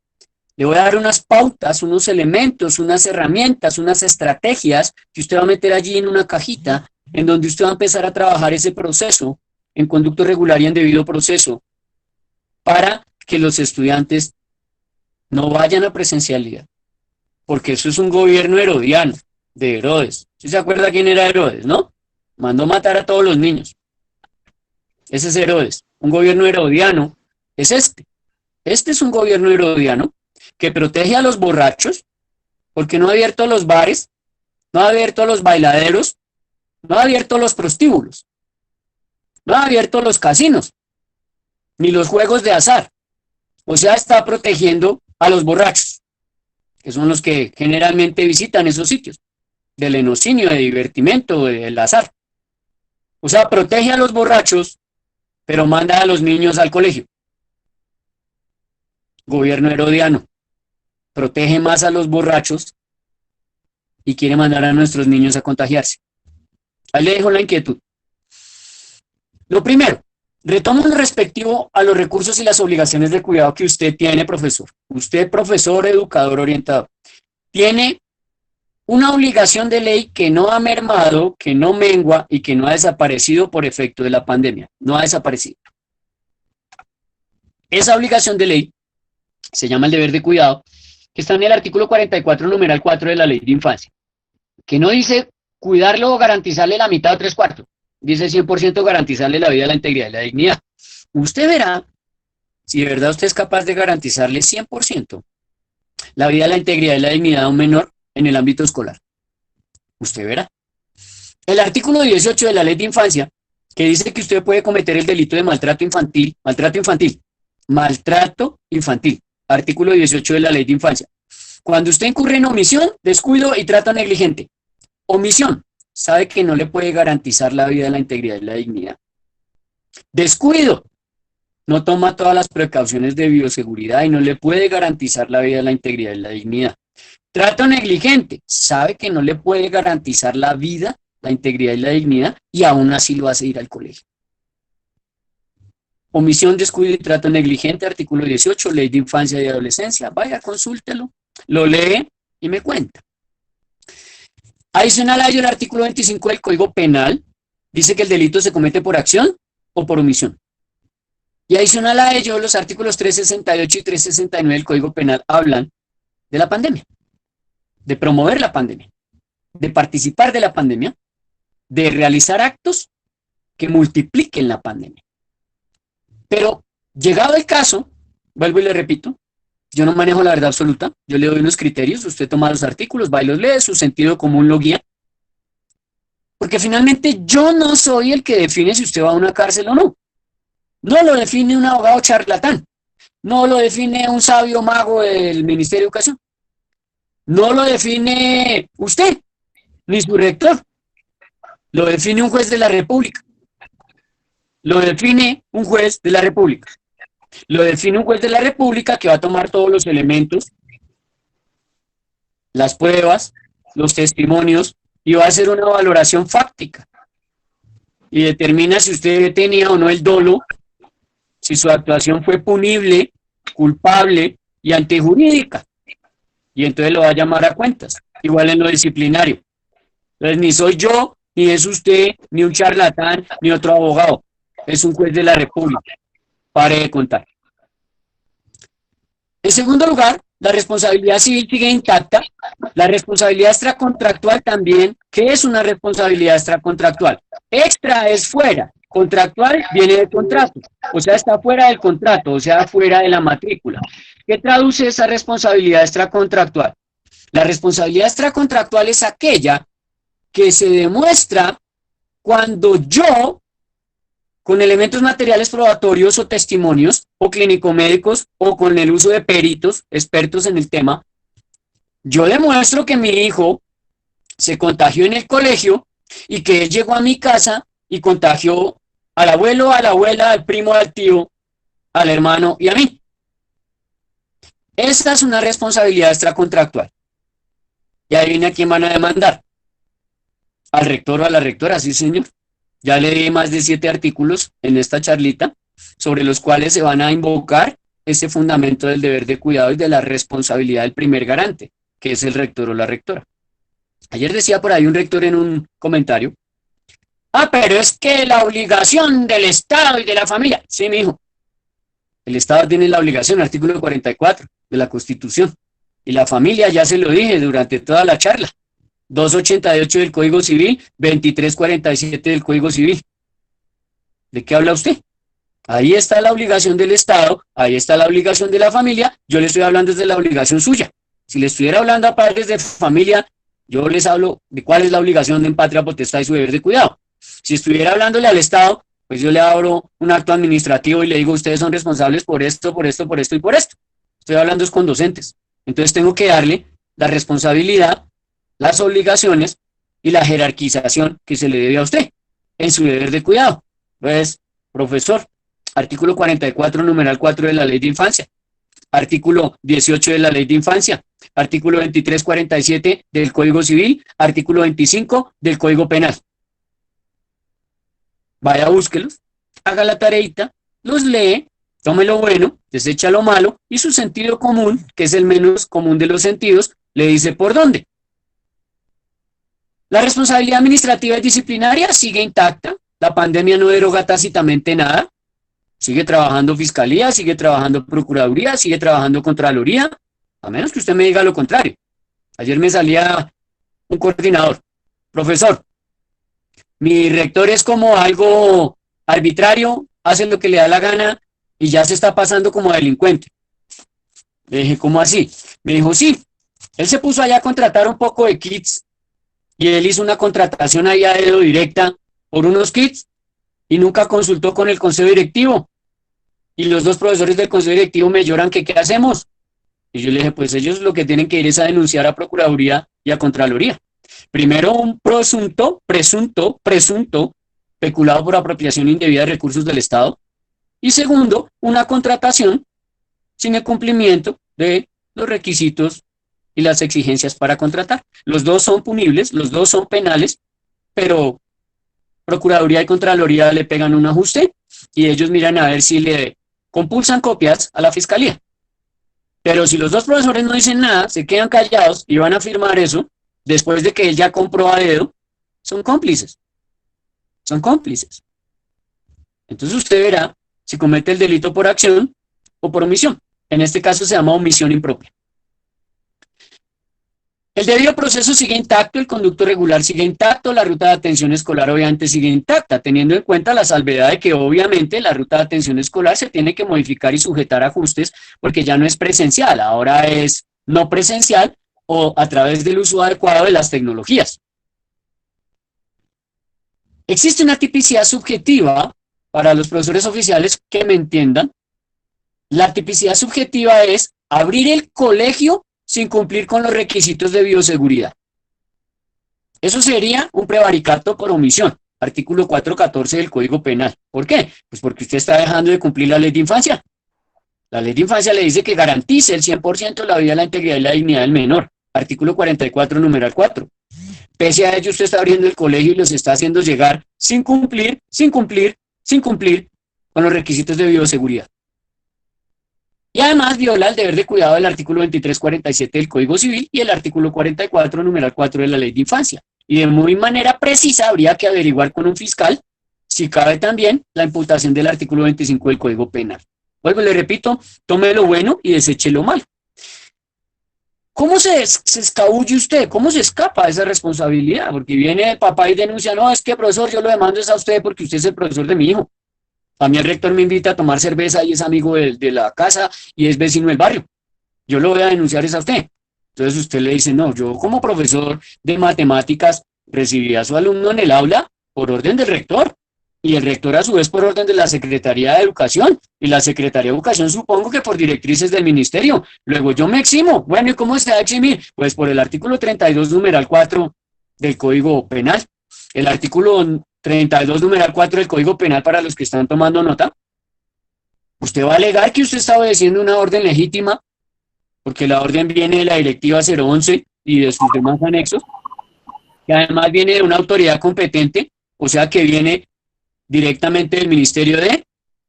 S2: Le voy a dar unas pautas, unos elementos, unas herramientas, unas estrategias que usted va a meter allí en una cajita en donde usted va a empezar a trabajar ese proceso en conducto regular y en debido proceso para que los estudiantes no vayan a presencialidad. Porque eso es un gobierno herodiano, de Herodes. ¿Sí se acuerda quién era Herodes, no? Mandó matar a todos los niños. Ese es Herodes. Un gobierno herodiano es este. Este es un gobierno herodiano que protege a los borrachos porque no ha abierto los bares, no ha abierto los bailaderos, no ha abierto los prostíbulos, no ha abierto los casinos, ni los juegos de azar. O sea, está protegiendo a los borrachos, que son los que generalmente visitan esos sitios, del enocinio, de divertimento, del azar. O sea, protege a los borrachos, pero manda a los niños al colegio. Gobierno herodiano. Protege más a los borrachos y quiere mandar a nuestros niños a contagiarse. Ahí le dejo la inquietud. Lo primero, retomo lo respectivo a los recursos y las obligaciones de cuidado que usted tiene, profesor. Usted, profesor, educador, orientador, tiene una obligación de ley que no ha mermado, que no mengua y que no ha desaparecido por efecto de la pandemia. No ha desaparecido. Esa obligación de ley se llama el deber de cuidado, que está en el artículo 44, numeral 4 de la Ley de Infancia, que no dice cuidarlo o garantizarle la mitad o tres cuartos, dice 100% garantizarle la vida, la integridad y la dignidad. Usted verá si de verdad usted es capaz de garantizarle 100% la vida, la integridad y la dignidad a un menor en el ámbito escolar. Usted verá. El artículo 18 de la Ley de Infancia, que dice que usted puede cometer el delito de maltrato infantil, artículo 18 de la Ley de Infancia. Cuando usted incurre en omisión, descuido y trato negligente. Omisión, sabe que no le puede garantizar la vida, la integridad y la dignidad. Descuido, no toma todas las precauciones de bioseguridad y no le puede garantizar la vida, la integridad y la dignidad. Trato negligente, sabe que no le puede garantizar la vida, la integridad y la dignidad y aún así lo hace ir al colegio. Omisión, descuido y trato negligente, artículo 18, Ley de Infancia y Adolescencia. Vaya, consúltelo, lo lee y me cuenta. Adicional a ello, el artículo 25 del Código Penal dice que el delito se comete por acción o por omisión. Y adicional a ello, los artículos 368 y 369 del Código Penal hablan de la pandemia, de promover la pandemia, de participar de la pandemia, de realizar actos que multipliquen la pandemia. Pero, llegado el caso, vuelvo y le repito, yo no manejo la verdad absoluta, yo le doy unos criterios, usted toma los artículos, va y los lee, su sentido común lo guía, porque finalmente yo no soy el que define si usted va a una cárcel o no. No lo define un abogado charlatán, no lo define un sabio mago del Ministerio de Educación, no lo define usted, ni su rector, lo define un juez de la República. Lo define un juez de la República. Lo define un juez de la República que va a tomar todos los elementos, las pruebas, los testimonios y va a hacer una valoración fáctica. Y determina si usted tenía o no el dolo, si su actuación fue punible, culpable y antijurídica. Y entonces lo va a llamar a cuentas. Igual en lo disciplinario. Entonces ni soy yo, ni es usted, ni un charlatán, ni otro abogado. Es un juez de la República. Pare de contar. En segundo lugar, La responsabilidad civil sigue intacta. La responsabilidad extracontractual también. ¿Qué es una responsabilidad extracontractual? Extra es fuera. Contractual viene de contrato. O sea, está fuera del contrato, o sea, fuera de la matrícula. ¿Qué traduce esa responsabilidad extracontractual? La responsabilidad extracontractual es aquella que se demuestra cuando yo, con elementos materiales probatorios o testimonios, o clínico-médicos, o con el uso de peritos, expertos en el tema, yo demuestro que mi hijo se contagió en el colegio y que él llegó a mi casa y contagió al abuelo, a la abuela, al primo, al tío, al hermano y a mí. Esta es una responsabilidad extracontractual. Y adivina a quién van a demandar. Al rector o a la rectora, sí señor. Ya le di más de 7 artículos en esta charlita sobre los cuales se van a invocar ese fundamento del deber de cuidado y de la responsabilidad del primer garante, que es el rector o la rectora. Ayer decía por ahí un rector en un comentario, pero es que la obligación del Estado y de la familia. Sí, mi hijo. El Estado tiene la obligación, artículo 44 de la Constitución. Y la familia, ya se lo dije durante toda la charla. 288 del Código Civil, 2347 del Código Civil. ¿De qué habla usted? Ahí está la obligación del Estado, ahí está la obligación de la familia, yo le estoy hablando desde la obligación suya. Si le estuviera hablando a padres de familia, yo les hablo de cuál es la obligación en patria potestad y su deber de cuidado. Si estuviera hablándole al Estado, pues yo le abro un acto administrativo y le digo, ustedes son responsables por esto, por esto, por esto y por esto. Estoy hablando es con docentes. Entonces tengo que darle la responsabilidad, las obligaciones y la jerarquización que se le debe a usted en su deber de cuidado. Pues, profesor, artículo 44, numeral 4 de la Ley de Infancia, artículo 18 de la Ley de Infancia, artículo 2347 del Código Civil, artículo 25 del Código Penal. Vaya, búsquelos, haga la tareita, los lee, tome lo bueno, desecha lo malo y su sentido común, que es el menos común de los sentidos, le dice por dónde. La responsabilidad administrativa y disciplinaria sigue intacta, la pandemia no deroga tácitamente nada, sigue trabajando Fiscalía, sigue trabajando Procuraduría, sigue trabajando Contraloría, a menos que usted me diga lo contrario. Ayer me salía un coordinador, profesor, mi rector es como algo arbitrario, hace lo que le da la gana y ya se está pasando como delincuente. Le dije, ¿cómo así? Me dijo, sí, él se puso allá a contratar un poco de kits y él hizo una contratación ahí a dedo directa por unos kits y nunca consultó con el consejo directivo. Y los 2 profesores del consejo directivo me lloran que ¿qué hacemos? Y yo le dije, pues ellos lo que tienen que ir es a denunciar a Procuraduría y a Contraloría. Primero, un presunto peculado por apropiación indebida de recursos del Estado. Y segundo, una contratación sin el cumplimiento de los requisitos y las exigencias para contratar. Los 2 son punibles, los 2 son penales, pero Procuraduría y Contraloría le pegan un ajuste y ellos miran a ver si le compulsan copias a la Fiscalía. Pero si los 2 profesores no dicen nada, se quedan callados y van a firmar eso, después de que él ya compró a dedo, son cómplices. Son cómplices. Entonces usted verá si comete el delito por acción o por omisión. En este caso se llama omisión impropia. El debido proceso sigue intacto, el conducto regular sigue intacto, la ruta de atención escolar obviamente sigue intacta, teniendo en cuenta la salvedad de que obviamente la ruta de atención escolar se tiene que modificar y sujetar a ajustes porque ya no es presencial, ahora es no presencial o a través del uso adecuado de las tecnologías. Existe una tipicidad subjetiva para los profesores oficiales que me entiendan. La tipicidad subjetiva es abrir el colegio sin cumplir con los requisitos de bioseguridad. Eso sería un prevaricato por omisión, artículo 414 del Código Penal. ¿Por qué? Pues porque usted está dejando de cumplir la Ley de Infancia. La Ley de Infancia le dice que garantice el 100% la vida, la integridad y la dignidad del menor, artículo 44, numeral 4. Pese a ello, usted está abriendo el colegio y los está haciendo llegar sin cumplir con los requisitos de bioseguridad. Y además viola el deber de cuidado del artículo 2347 del Código Civil y el artículo 44, numeral 4 de la Ley de Infancia. Y de muy manera precisa habría que averiguar con un fiscal si cabe también la imputación del artículo 25 del Código Penal. Vuelvo, le repito, tome lo bueno y deseche lo malo. ¿Cómo se escabulle usted? ¿Cómo se escapa de esa responsabilidad? Porque viene el papá y denuncia, no, es que profesor, yo lo demando es a usted porque usted es el profesor de mi hijo. A mí el rector me invita a tomar cerveza y es amigo de la casa y es vecino del barrio. Yo lo voy a denunciar es a usted. Entonces usted le dice, no, yo como profesor de matemáticas recibí a su alumno en el aula por orden del rector y el rector a su vez por orden de la Secretaría de Educación y la Secretaría de Educación supongo que por directrices del ministerio. Luego yo me eximo. Bueno, ¿y cómo se va a eximir? Pues por el artículo 32, numeral 4 del Código Penal. El artículo 32, numeral 4 del Código Penal para los que están tomando nota. Usted va a alegar que usted está obedeciendo una orden legítima porque la orden viene de la Directiva 011 y de sus demás anexos, que además viene de una autoridad competente, o sea que viene directamente del Ministerio de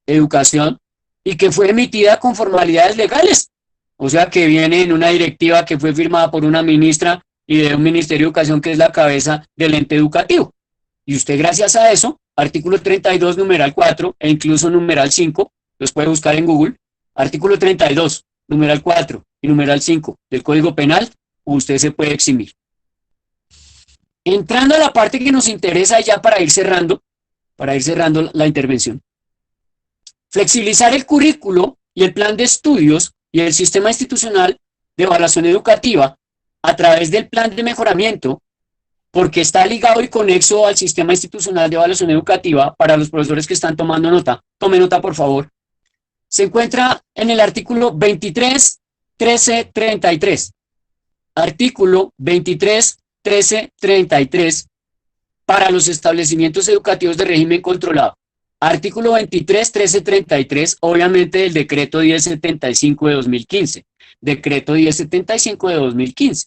S2: Educación y que fue emitida con formalidades legales, o sea que viene en una directiva que fue firmada por una ministra y de un Ministerio de Educación que es la cabeza del ente educativo. Y usted gracias a eso, artículo 32, numeral 4 e incluso numeral 5, los puede buscar en Google, artículo 32, numeral 4 y numeral 5 del Código Penal, usted se puede eximir. Entrando a la parte que nos interesa ya para ir cerrando la intervención. Flexibilizar el currículo y el plan de estudios y el sistema institucional de evaluación educativa a través del plan de mejoramiento, porque está ligado y conexo al sistema institucional de evaluación educativa para los profesores que están tomando nota. Tome nota, por favor. Se encuentra en el artículo 23, 13, 33. Artículo 23, 13, 33 para los establecimientos educativos de régimen controlado. Artículo 23, 13, 33, obviamente del decreto 1075 de 2015. Decreto 1075 de 2015.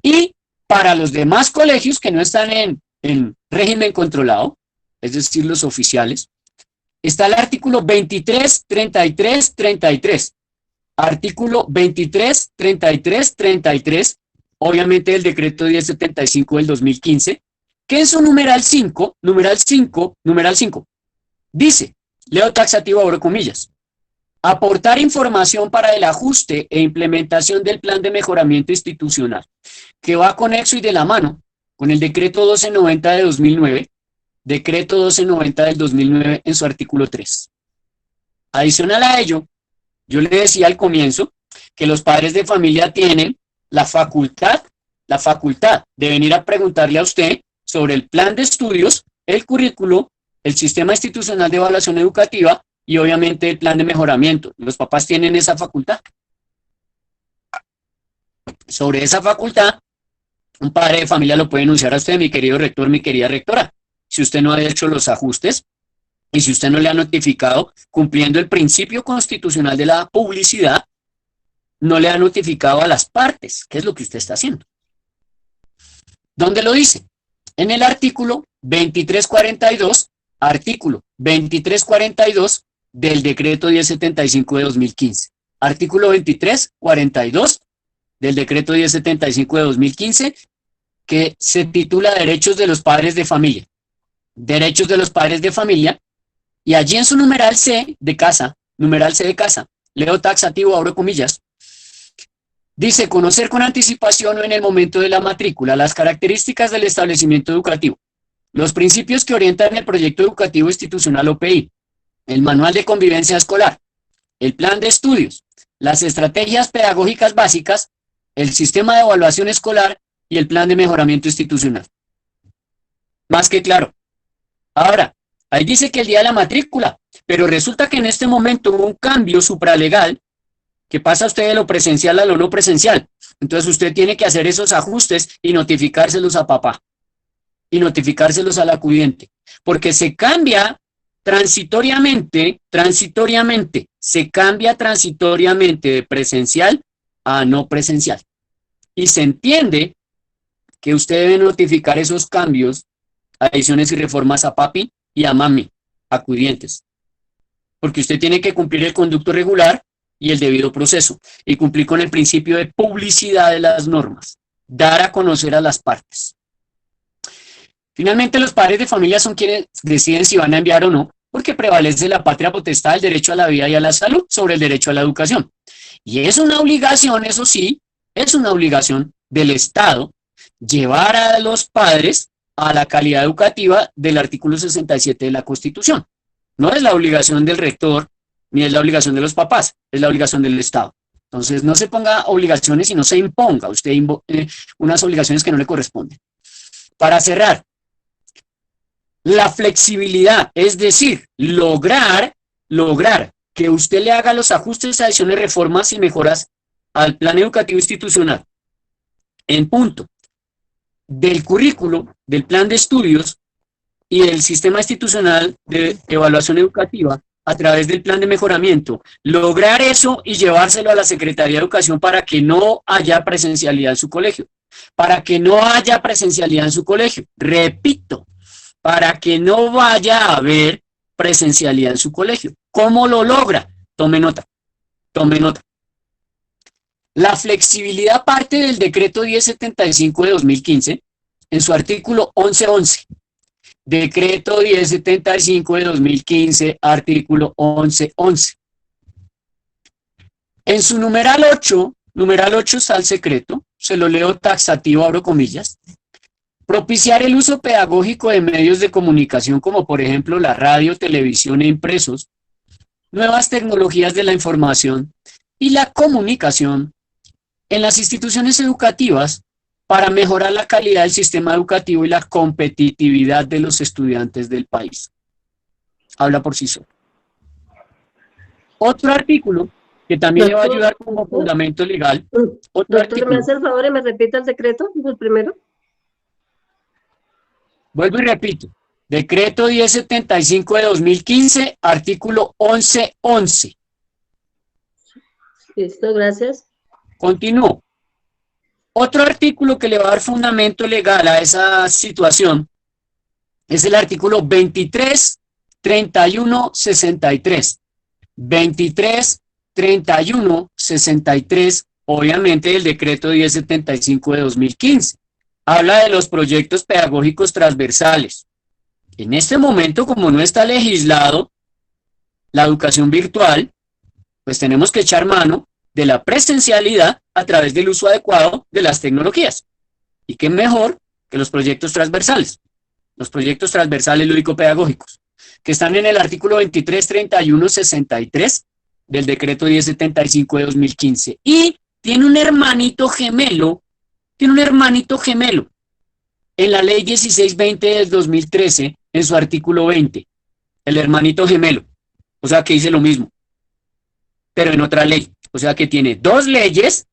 S2: Y para los demás colegios que no están en régimen controlado, es decir, los oficiales, está el artículo 23, 33, 33. Artículo 23, 33, 33, obviamente del decreto 1075 del 2015, que en su numeral 5, dice, leo taxativo, abro comillas, aportar información para el ajuste e implementación del plan de mejoramiento institucional, que va conexo y de la mano con el decreto 1290 de 2009, decreto 1290 del 2009 en su artículo 3. Adicional a ello, yo le decía al comienzo que los padres de familia tienen la facultad de venir a preguntarle a usted sobre el plan de estudios, el currículo, el sistema institucional de evaluación educativa y obviamente el plan de mejoramiento. Los papás tienen esa facultad. Sobre esa facultad, un padre de familia lo puede denunciar a usted, mi querido rector, mi querida rectora. Si usted no ha hecho los ajustes y si usted no le ha notificado, cumpliendo el principio constitucional de la publicidad, no le ha notificado a las partes, qué es lo que usted está haciendo. ¿Dónde lo dice? En el artículo 2342, del decreto 1075 de 2015. Artículo 2342 del decreto 1075 de 2015, que se titula Derechos de los Padres de Familia. Derechos de los Padres de Familia, y allí en su numeral C de casa, leo taxativo, abro comillas, dice, conocer con anticipación o en el momento de la matrícula las características del establecimiento educativo, los principios que orientan el proyecto educativo institucional OPI, el manual de convivencia escolar, el plan de estudios, las estrategias pedagógicas básicas, el sistema de evaluación escolar y el plan de mejoramiento institucional. Más que claro. Ahora, ahí dice que el día de la matrícula, pero resulta que en este momento hubo un cambio supralegal que pasa usted de lo presencial a lo no presencial. Entonces usted tiene que hacer esos ajustes y notificárselos a papá y notificárselos al acudiente, porque se cambia transitoriamente de presencial a no presencial. Y se entiende que usted debe notificar esos cambios, adiciones y reformas a papi y a mami, acudientes, porque usted tiene que cumplir el conducto regular y el debido proceso, y cumplir con el principio de publicidad de las normas, dar a conocer a las partes. Finalmente, los padres de familia son quienes deciden si van a enviar o no, porque prevalece la patria potestad del derecho a la vida y a la salud sobre el derecho a la educación. Y es una obligación, eso sí, Es una obligación del Estado llevar a los padres a la calidad educativa del artículo 67 de la Constitución. No es la obligación del rector, ni es la obligación de los papás, es la obligación del Estado. Entonces, no se ponga obligaciones y no se imponga usted unas obligaciones que no le corresponden. Para cerrar, la flexibilidad, es decir, lograr que usted le haga los ajustes, adiciones, reformas y mejoras al plan educativo institucional en punto del currículo, del plan de estudios y del sistema institucional de evaluación educativa a través del plan de mejoramiento, lograr eso y llevárselo a la Secretaría de Educación para que no haya presencialidad en su colegio, para que no haya presencialidad en su colegio, repito, para que no vaya a haber presencialidad en su colegio. ¿Cómo lo logra? Tome nota, tome nota. La flexibilidad parte del decreto 1075 de 2015 en su artículo 1111. Decreto 1075 de 2015, artículo 1111. En su numeral 8 está el secreto, se lo leo taxativo, abro comillas. Propiciar el uso pedagógico de medios de comunicación como por ejemplo la radio, televisión e impresos, nuevas tecnologías de la información y la comunicación en las instituciones educativas para mejorar la calidad del sistema educativo y la competitividad de los estudiantes del país. Habla por sí solo. Otro artículo que también le va a ayudar como fundamento legal. Otro artículo.
S3: ¿Me hace el favor y me repite el decreto, el primero?
S2: Vuelvo y repito. Decreto 1075 de 2015, artículo 1111.
S3: Listo, gracias.
S2: Continúo. Otro artículo que le va a dar fundamento legal a esa situación es el artículo 23, 31, 63. 23, 31, 63, obviamente del decreto 1075 de 2015. Habla de los proyectos pedagógicos transversales. En este momento, como no está legislado la educación virtual, pues tenemos que echar mano de la presencialidad a través del uso adecuado de las tecnologías. ¿Y qué mejor que los proyectos transversales? Los proyectos transversales lúdico-pedagógicos, que están en el artículo 23, 31, 63 del decreto 1075 de 2015. Y tiene un hermanito gemelo en la ley 1620 del 2013, en su artículo 20. El hermanito gemelo. O sea que dice lo mismo, pero en otra ley. O sea que tiene dos leyes.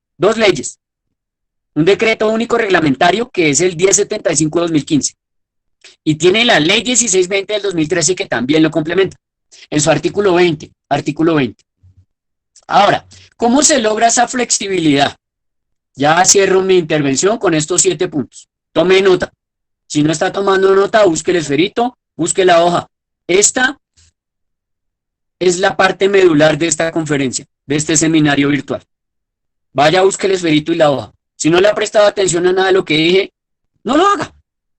S2: Un decreto único reglamentario que es el 1075 de 2015. Y tiene la ley 1620 del 2013 que también lo complementa. En su artículo 20. Ahora, ¿cómo se logra esa flexibilidad? Ya cierro mi intervención con estos 7 puntos. Tome nota. Si no está tomando nota, busque el esferito, busque la hoja. Esta es la parte medular de esta conferencia, de este seminario virtual. Vaya, busque el esferito y la hoja. Si no le ha prestado atención a nada de lo que dije, no lo haga.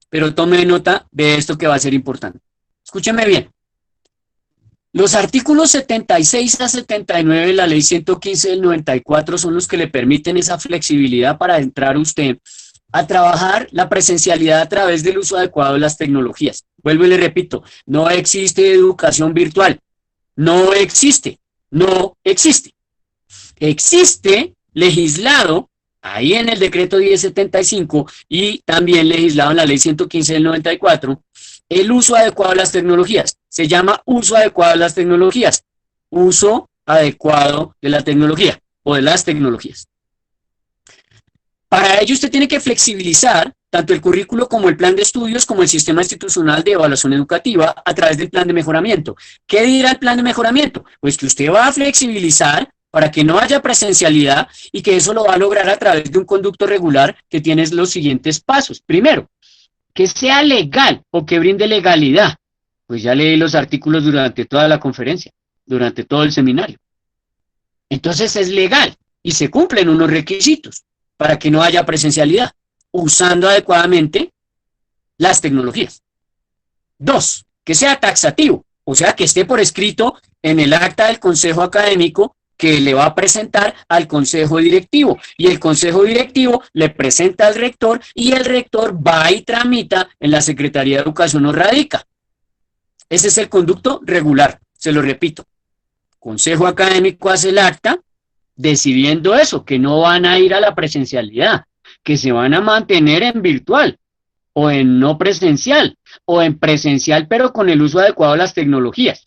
S2: Pero tome nota de esto que va a ser importante. Escúcheme bien. Los artículos 76 a 79 de la ley 115 del 94 son los que le permiten esa flexibilidad para entrar usted a trabajar la presencialidad a través del uso adecuado de las tecnologías. Vuelvo y le repito, no existe educación virtual. No existe. Existe legislado ahí en el decreto 1075 y también legislado en la ley 115 del 94, el uso adecuado de las tecnologías. Se llama uso adecuado de las tecnologías. Uso adecuado de la tecnología o de las tecnologías. Para ello usted tiene que flexibilizar tanto el currículo como el plan de estudios como el sistema institucional de evaluación educativa a través del plan de mejoramiento. ¿Qué dirá el plan de mejoramiento? Pues que usted va a flexibilizar para que no haya presencialidad y que eso lo va a lograr a través de un conducto regular que tiene los siguientes pasos. Primero, que sea legal o que brinde legalidad. Pues ya leí los artículos durante toda la conferencia, durante todo el seminario. Entonces es legal y se cumplen unos requisitos para que no haya presencialidad, usando adecuadamente las tecnologías. 2, que sea taxativo, o sea que esté por escrito en el acta del consejo académico que le va a presentar al consejo directivo, y el consejo directivo le presenta al rector, y el rector va y tramita en la Secretaría de Educación o radica. Ese es el conducto regular, se lo repito. Consejo académico hace el acta decidiendo eso, que no van a ir a la presencialidad, que se van a mantener en virtual, o en no presencial, o en presencial pero con el uso adecuado de las tecnologías.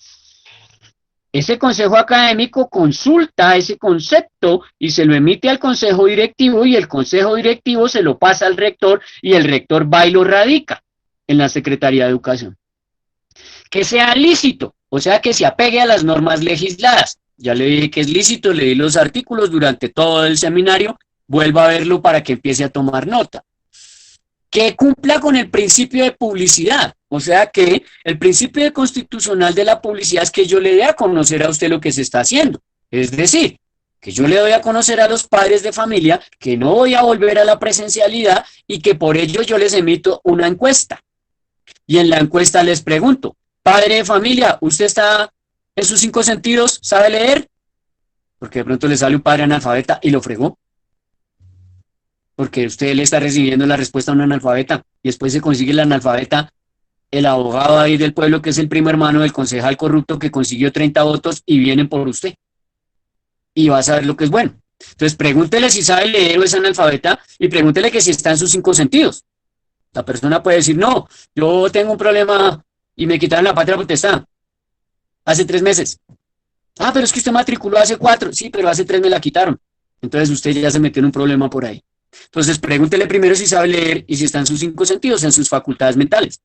S2: Ese consejo académico consulta ese concepto y se lo emite al consejo directivo, y el consejo directivo se lo pasa al rector, y el rector va y lo radica en la Secretaría de Educación. Que sea lícito, o sea, que se apegue a las normas legisladas. Ya le dije que es lícito, le di los artículos durante todo el seminario, vuelva a verlo para que empiece a tomar nota. Que cumpla con el principio de publicidad, o sea que el principio constitucional de la publicidad es que yo le dé a conocer a usted lo que se está haciendo, es decir, que yo le doy a conocer a los padres de familia que no voy a volver a la presencialidad y que por ello yo les emito una encuesta, y en la encuesta les pregunto, padre de familia, ¿usted está en sus 5 sentidos? ¿Sabe leer? Porque de pronto le sale un padre analfabeta y lo fregó, porque usted le está recibiendo la respuesta a un analfabeta, y después se consigue el analfabeta, el abogado ahí del pueblo, que es el primo hermano del concejal corrupto que consiguió 30 votos y vienen por usted. Y va a saber lo que es bueno. Entonces pregúntele si sabe leer o es analfabeta, y pregúntele que si está en sus 5 sentidos. La persona puede decir, no, yo tengo un problema y me quitaron la patria potestad hace 3 meses. Ah, pero es que usted matriculó hace 4. Sí, pero hace 3 me la quitaron. Entonces usted ya se metió en un problema por ahí. Entonces pregúntele primero si sabe leer y si está en sus 5 sentidos, en sus facultades mentales.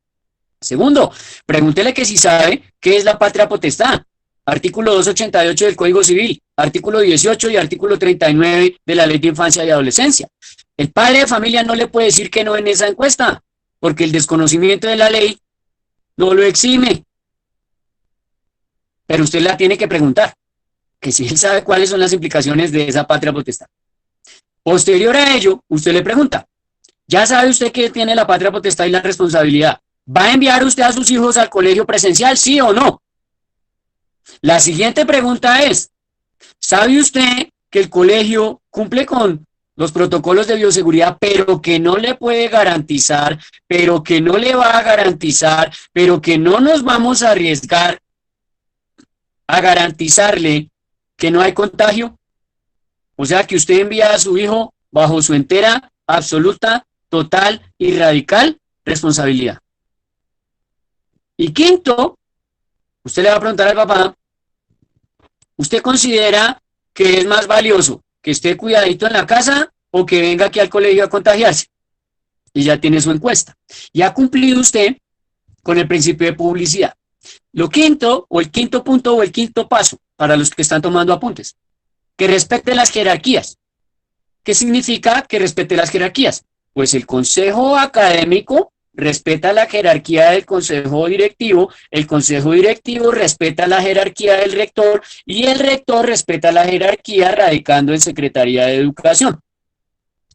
S2: Segundo, pregúntele que si sabe qué es la patria potestad. Artículo 288 del Código Civil, artículo 18 y artículo 39 de la Ley de Infancia y Adolescencia. El padre de familia no le puede decir que no en esa encuesta, porque el desconocimiento de la ley no lo exime. Pero usted la tiene que preguntar, que si él sabe cuáles son las implicaciones de esa patria potestad. Posterior a ello, usted le pregunta, ¿ya sabe usted que tiene la patria potestad y la responsabilidad? ¿Va a enviar usted a sus hijos al colegio presencial, sí o no? La siguiente pregunta es, ¿sabe usted que el colegio cumple con los protocolos de bioseguridad, pero que no le puede garantizar, pero que no le va a garantizar, pero que no nos vamos a arriesgar a garantizarle que no hay contagio? O sea, que usted envía a su hijo bajo su entera, absoluta, total y radical responsabilidad. Y quinto, usted le va a preguntar al papá, ¿usted considera que es más valioso que esté cuidadito en la casa o que venga aquí al colegio a contagiarse? Y ya tiene su encuesta. Y ha cumplido usted con el principio de publicidad. Lo quinto, o el quinto punto, o el quinto paso, para los que están tomando apuntes, que respete las jerarquías. ¿Qué significa que respete las jerarquías? Pues el consejo académico respeta la jerarquía del consejo directivo, el consejo directivo respeta la jerarquía del rector, y el rector respeta la jerarquía radicando en Secretaría de Educación.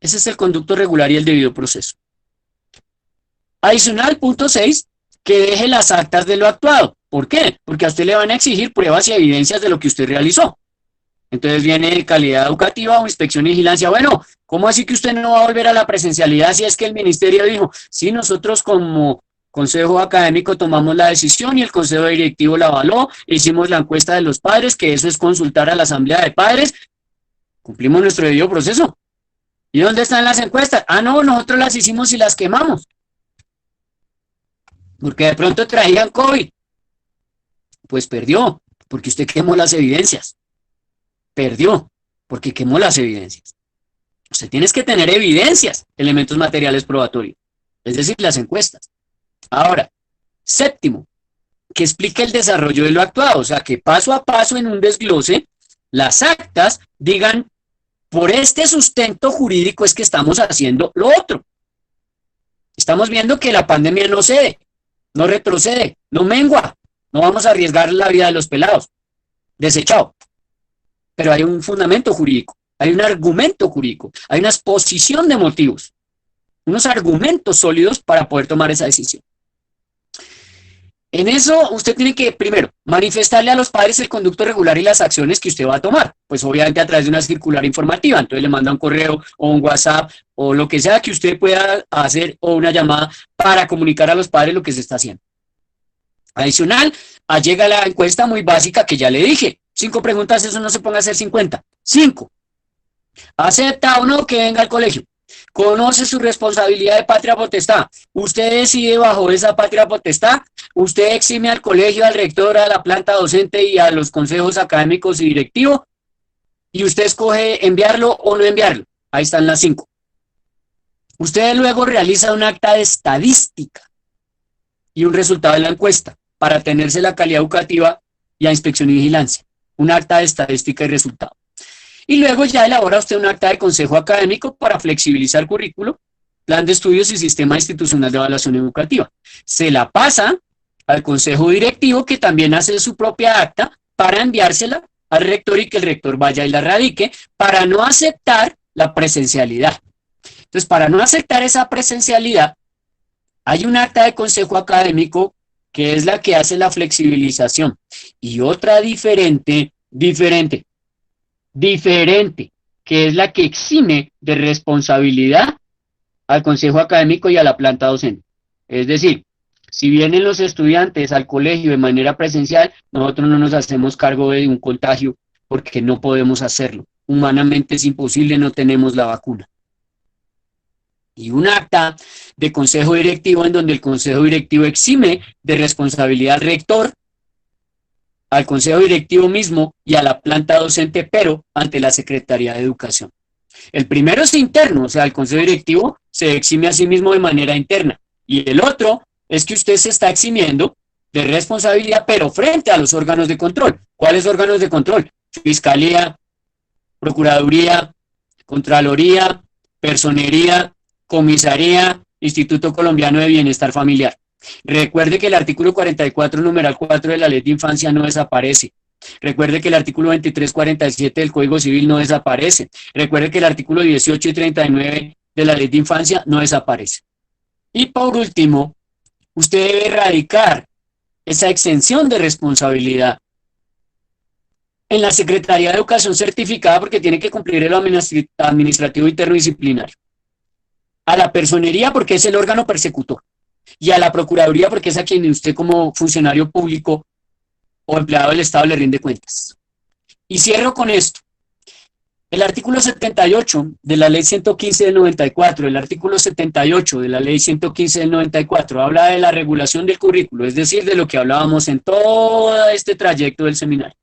S2: Ese es el conducto regular y el debido proceso. Adicional, punto 6, que deje las actas de lo actuado. ¿Por qué? Porque a usted le van a exigir pruebas y evidencias de lo que usted realizó. Entonces viene calidad educativa o inspección y vigilancia. Bueno, ¿cómo así que usted no va a volver a la presencialidad si es que el ministerio dijo, sí, nosotros como consejo académico tomamos la decisión y el consejo directivo la avaló, hicimos la encuesta de los padres, que eso es consultar a la asamblea de padres, cumplimos nuestro debido proceso? ¿Y dónde están las encuestas? Ah, no, nosotros las hicimos y las quemamos, porque de pronto traían COVID. Pues perdió, porque usted quemó las evidencias. Perdió, porque quemó las evidencias. Usted tiene que tener evidencias, elementos materiales probatorios, es decir, las encuestas. Ahora, séptimo, que explique el desarrollo de lo actuado, o sea, que paso a paso en un desglose, las actas digan, por este sustento jurídico es que estamos haciendo lo otro. Estamos viendo que la pandemia no cede, no retrocede, no mengua, no vamos a arriesgar la vida de los pelados. Desechado. Pero hay un fundamento jurídico, hay un argumento jurídico, hay una exposición de motivos, unos argumentos sólidos para poder tomar esa decisión. En eso usted tiene que, primero, manifestarle a los padres el conducto regular y las acciones que usted va a tomar. Pues obviamente a través de una circular informativa. Entonces le manda un correo o un WhatsApp o lo que sea que usted pueda hacer o una llamada para comunicar a los padres lo que se está haciendo. Adicional, llega la encuesta muy básica que ya le dije. 5 preguntas, eso no se ponga a hacer 50. 5. ¿Acepta o no que venga al colegio? ¿Conoce su responsabilidad de patria potestad? ¿Usted decide bajo esa patria potestad? ¿Usted exime al colegio, al rector, a la planta docente y a los consejos académicos y directivos? ¿Y usted escoge enviarlo o no enviarlo? Ahí están las 5. Usted luego realiza un acta de estadística y un resultado de la encuesta para tenerse la calidad educativa y a inspección y vigilancia. Un acta de estadística y resultado. Y luego ya elabora usted un acta de consejo académico para flexibilizar currículo, plan de estudios y sistema institucional de evaluación educativa. Se la pasa al consejo directivo, que también hace su propia acta para enviársela al rector y que el rector vaya y la radique para no aceptar la presencialidad. Entonces, para no aceptar esa presencialidad, hay un acta de consejo académico que es la que hace la flexibilización y otra diferente, que es la que exime de responsabilidad al consejo académico y a la planta docente. Es decir, si vienen los estudiantes al colegio de manera presencial, nosotros no nos hacemos cargo de un contagio porque no podemos hacerlo. Humanamente es imposible, no tenemos la vacuna. Y un acta de consejo directivo en donde el consejo directivo exime de responsabilidad al rector, al consejo directivo mismo y a la planta docente, pero ante la Secretaría de Educación. El primero es interno, o sea, el consejo directivo se exime a sí mismo de manera interna. Y el otro es que usted se está eximiendo de responsabilidad, pero frente a los órganos de control. ¿Cuáles órganos de control? Fiscalía, Procuraduría, Contraloría, Personería, Comisaría, Instituto Colombiano de Bienestar Familiar. Recuerde que el artículo 44, numeral 4 de la Ley de Infancia no desaparece. Recuerde que el artículo 2347 del Código Civil no desaparece. Recuerde que el artículo 18 y 39 de la Ley de Infancia no desaparece. Y por último, usted debe erradicar esa exención de responsabilidad en la Secretaría de Educación certificada, porque tiene que cumplir el administrativo interno disciplinario. A la personería, porque es el órgano persecutor. Y a la Procuraduría, porque es a quien usted como funcionario público o empleado del Estado le rinde cuentas. Y cierro con esto. El artículo 78 de la Ley 115 del 94, el artículo 78 de la Ley 115 del 94, habla de la regulación del currículo, es decir, de lo que hablábamos en todo este trayecto del seminario.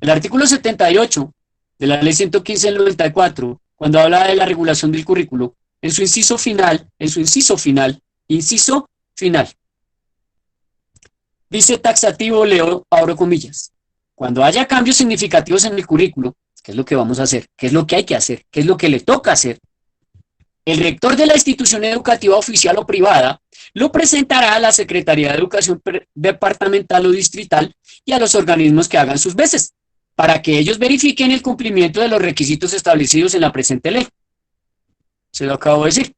S2: El artículo 78 de la Ley 115 del 94, cuando habla de la regulación del currículo, en su inciso final, dice taxativo, leo, abro comillas, cuando haya cambios significativos en el currículo, ¿qué es lo que vamos a hacer? ¿Qué es lo que hay que hacer? ¿Qué es lo que le toca hacer? El rector de la institución educativa oficial o privada lo presentará a la Secretaría de Educación departamental o distrital y a los organismos que hagan sus veces, para que ellos verifiquen el cumplimiento de los requisitos establecidos en la presente ley. Se lo acabo de decir.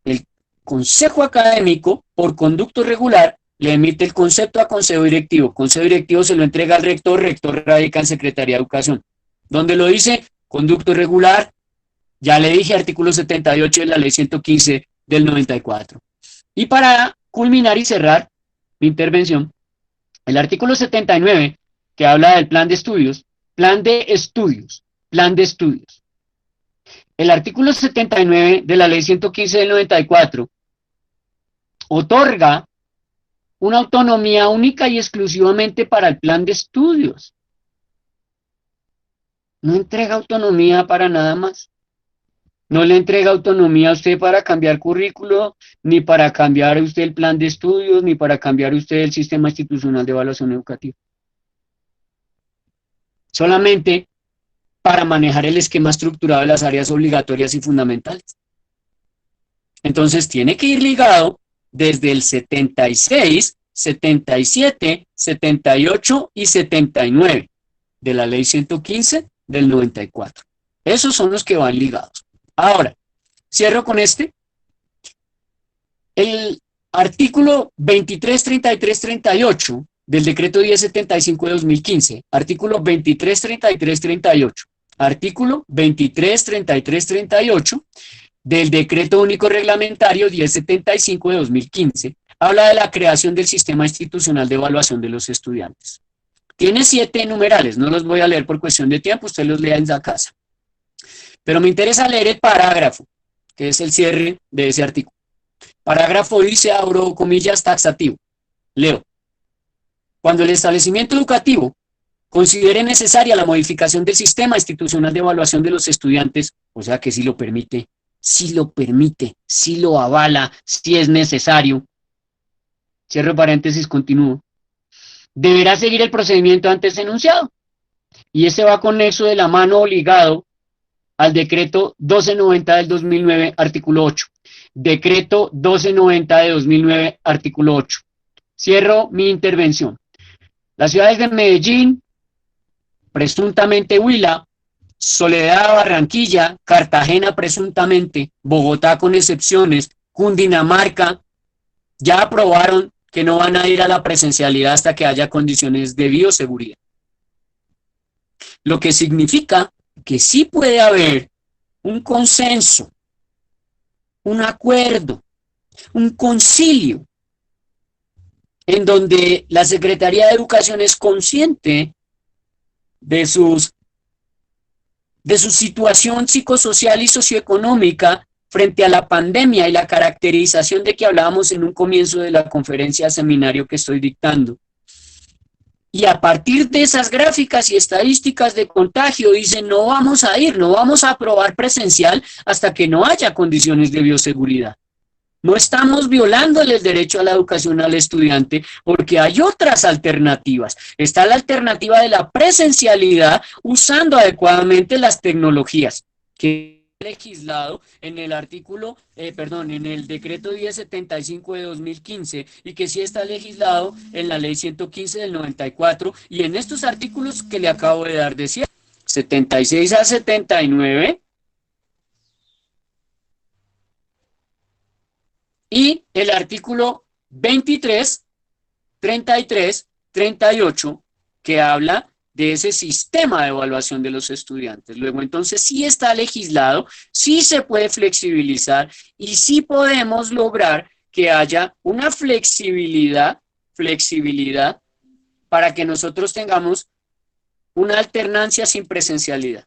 S2: El Consejo Académico, por conducto regular, le emite el concepto a Consejo Directivo. Consejo Directivo se lo entrega al rector, rector radica en Secretaría de Educación. Donde lo dice, conducto regular, ya le dije, artículo 78 de la Ley 115 del 94. Y para culminar y cerrar mi intervención, el artículo 79, que habla del plan de estudios. El artículo 79 de la Ley 115 del 94 otorga una autonomía única y exclusivamente para el plan de estudios. No entrega autonomía para nada más. No le entrega autonomía a usted para cambiar currículo, ni para cambiar usted el plan de estudios, ni para cambiar usted el sistema institucional de evaluación educativa. Solamente para manejar el esquema estructurado de las áreas obligatorias y fundamentales. Entonces tiene que ir ligado desde el 76, 77, 78 y 79 de la Ley 115 del 94. Esos son los que van ligados. Ahora, cierro con este. El Artículo 23, 33, 38 del decreto 1075 de 2015. Artículo 23, 33, 38. Artículo 23, 33, 38 del decreto único reglamentario 1075 de 2015. Habla de la creación del sistema institucional de evaluación de los estudiantes. Tiene 7 numerales, no los voy a leer por cuestión de tiempo, usted los lea en la casa. Pero me interesa leer el parágrafo, que es el cierre de ese artículo. Parágrafo dice, abro comillas, taxativo. Leo. Cuando el establecimiento educativo considere necesaria la modificación del sistema institucional de evaluación de los estudiantes, o sea que si lo permite, si lo avala, si es necesario, cierro paréntesis, continúo, deberá seguir el procedimiento antes enunciado. Y ese va conexo de la mano obligado al decreto 1290 del 2009, artículo 8. Decreto 1290 de 2009, artículo 8. Cierro mi intervención. Las ciudades de Medellín, presuntamente Huila, Soledad, Barranquilla, Cartagena presuntamente, Bogotá con excepciones, Cundinamarca, ya aprobaron que no van a ir a la presencialidad hasta que haya condiciones de bioseguridad. Lo que significa que sí puede haber un consenso, un acuerdo, un concilio, en donde la Secretaría de Educación es consciente de su situación psicosocial y socioeconómica frente a la pandemia y la caracterización de que hablábamos en un comienzo de la conferencia seminario que estoy dictando. Y a partir de esas gráficas y estadísticas de contagio dicen no vamos a ir, no vamos a aprobar presencial hasta que no haya condiciones de bioseguridad. No estamos violándole el derecho a la educación al estudiante porque hay otras alternativas. Está la alternativa de la presencialidad usando adecuadamente las tecnologías que legislado en el artículo, en el decreto 1075 de 2015 y que sí está legislado en la ley 115 del 94 y en estos artículos que le acabo de dar de cierre, 76 a 79 y el artículo 23, 33, 38 que habla de ese sistema de evaluación de los estudiantes. Luego, entonces, sí está legislado, sí se puede flexibilizar y sí podemos lograr que haya una flexibilidad para que nosotros tengamos una alternancia sin presencialidad.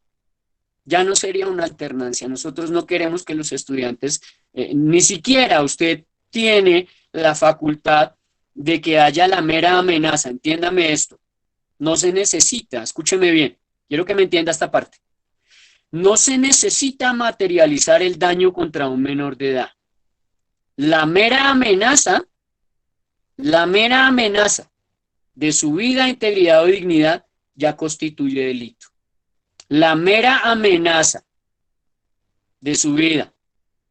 S2: Ya no sería una alternancia. Nosotros no queremos que los estudiantes, ni siquiera usted tiene la facultad de que haya la mera amenaza. Entiéndame esto. No se necesita, escúcheme bien, quiero que me entienda esta parte. No se necesita materializar el daño contra un menor de edad. La mera amenaza de su vida, integridad o dignidad ya constituye delito. La mera amenaza de su vida,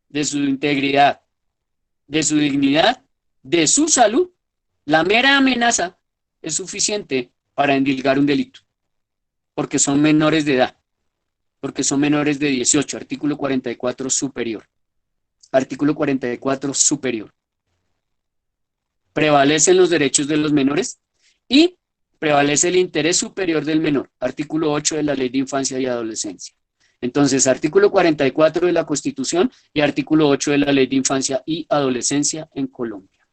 S2: de su integridad, de su dignidad, de su salud, la mera amenaza es suficiente para endilgar un delito, porque son menores de edad, porque son menores de 18, artículo 44 superior. Artículo 44 superior. Prevalecen los derechos de los menores y prevalece el interés superior del menor, artículo 8 de la Ley de Infancia y Adolescencia. Entonces, artículo 44 de la Constitución y artículo 8 de la Ley de Infancia y Adolescencia en Colombia.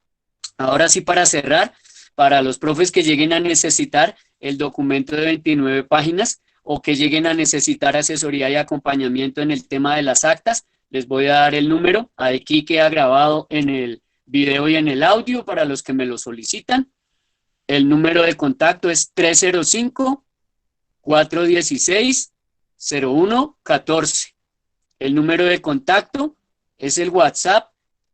S2: Ahora sí, para cerrar, para los profes que lleguen a necesitar el documento de 29 páginas o que lleguen a necesitar asesoría y acompañamiento en el tema de las actas, les voy a dar el número, aquí queda grabado en el video y en el audio para los que me lo solicitan. El número de contacto es 305-416-0114. El número de contacto es el WhatsApp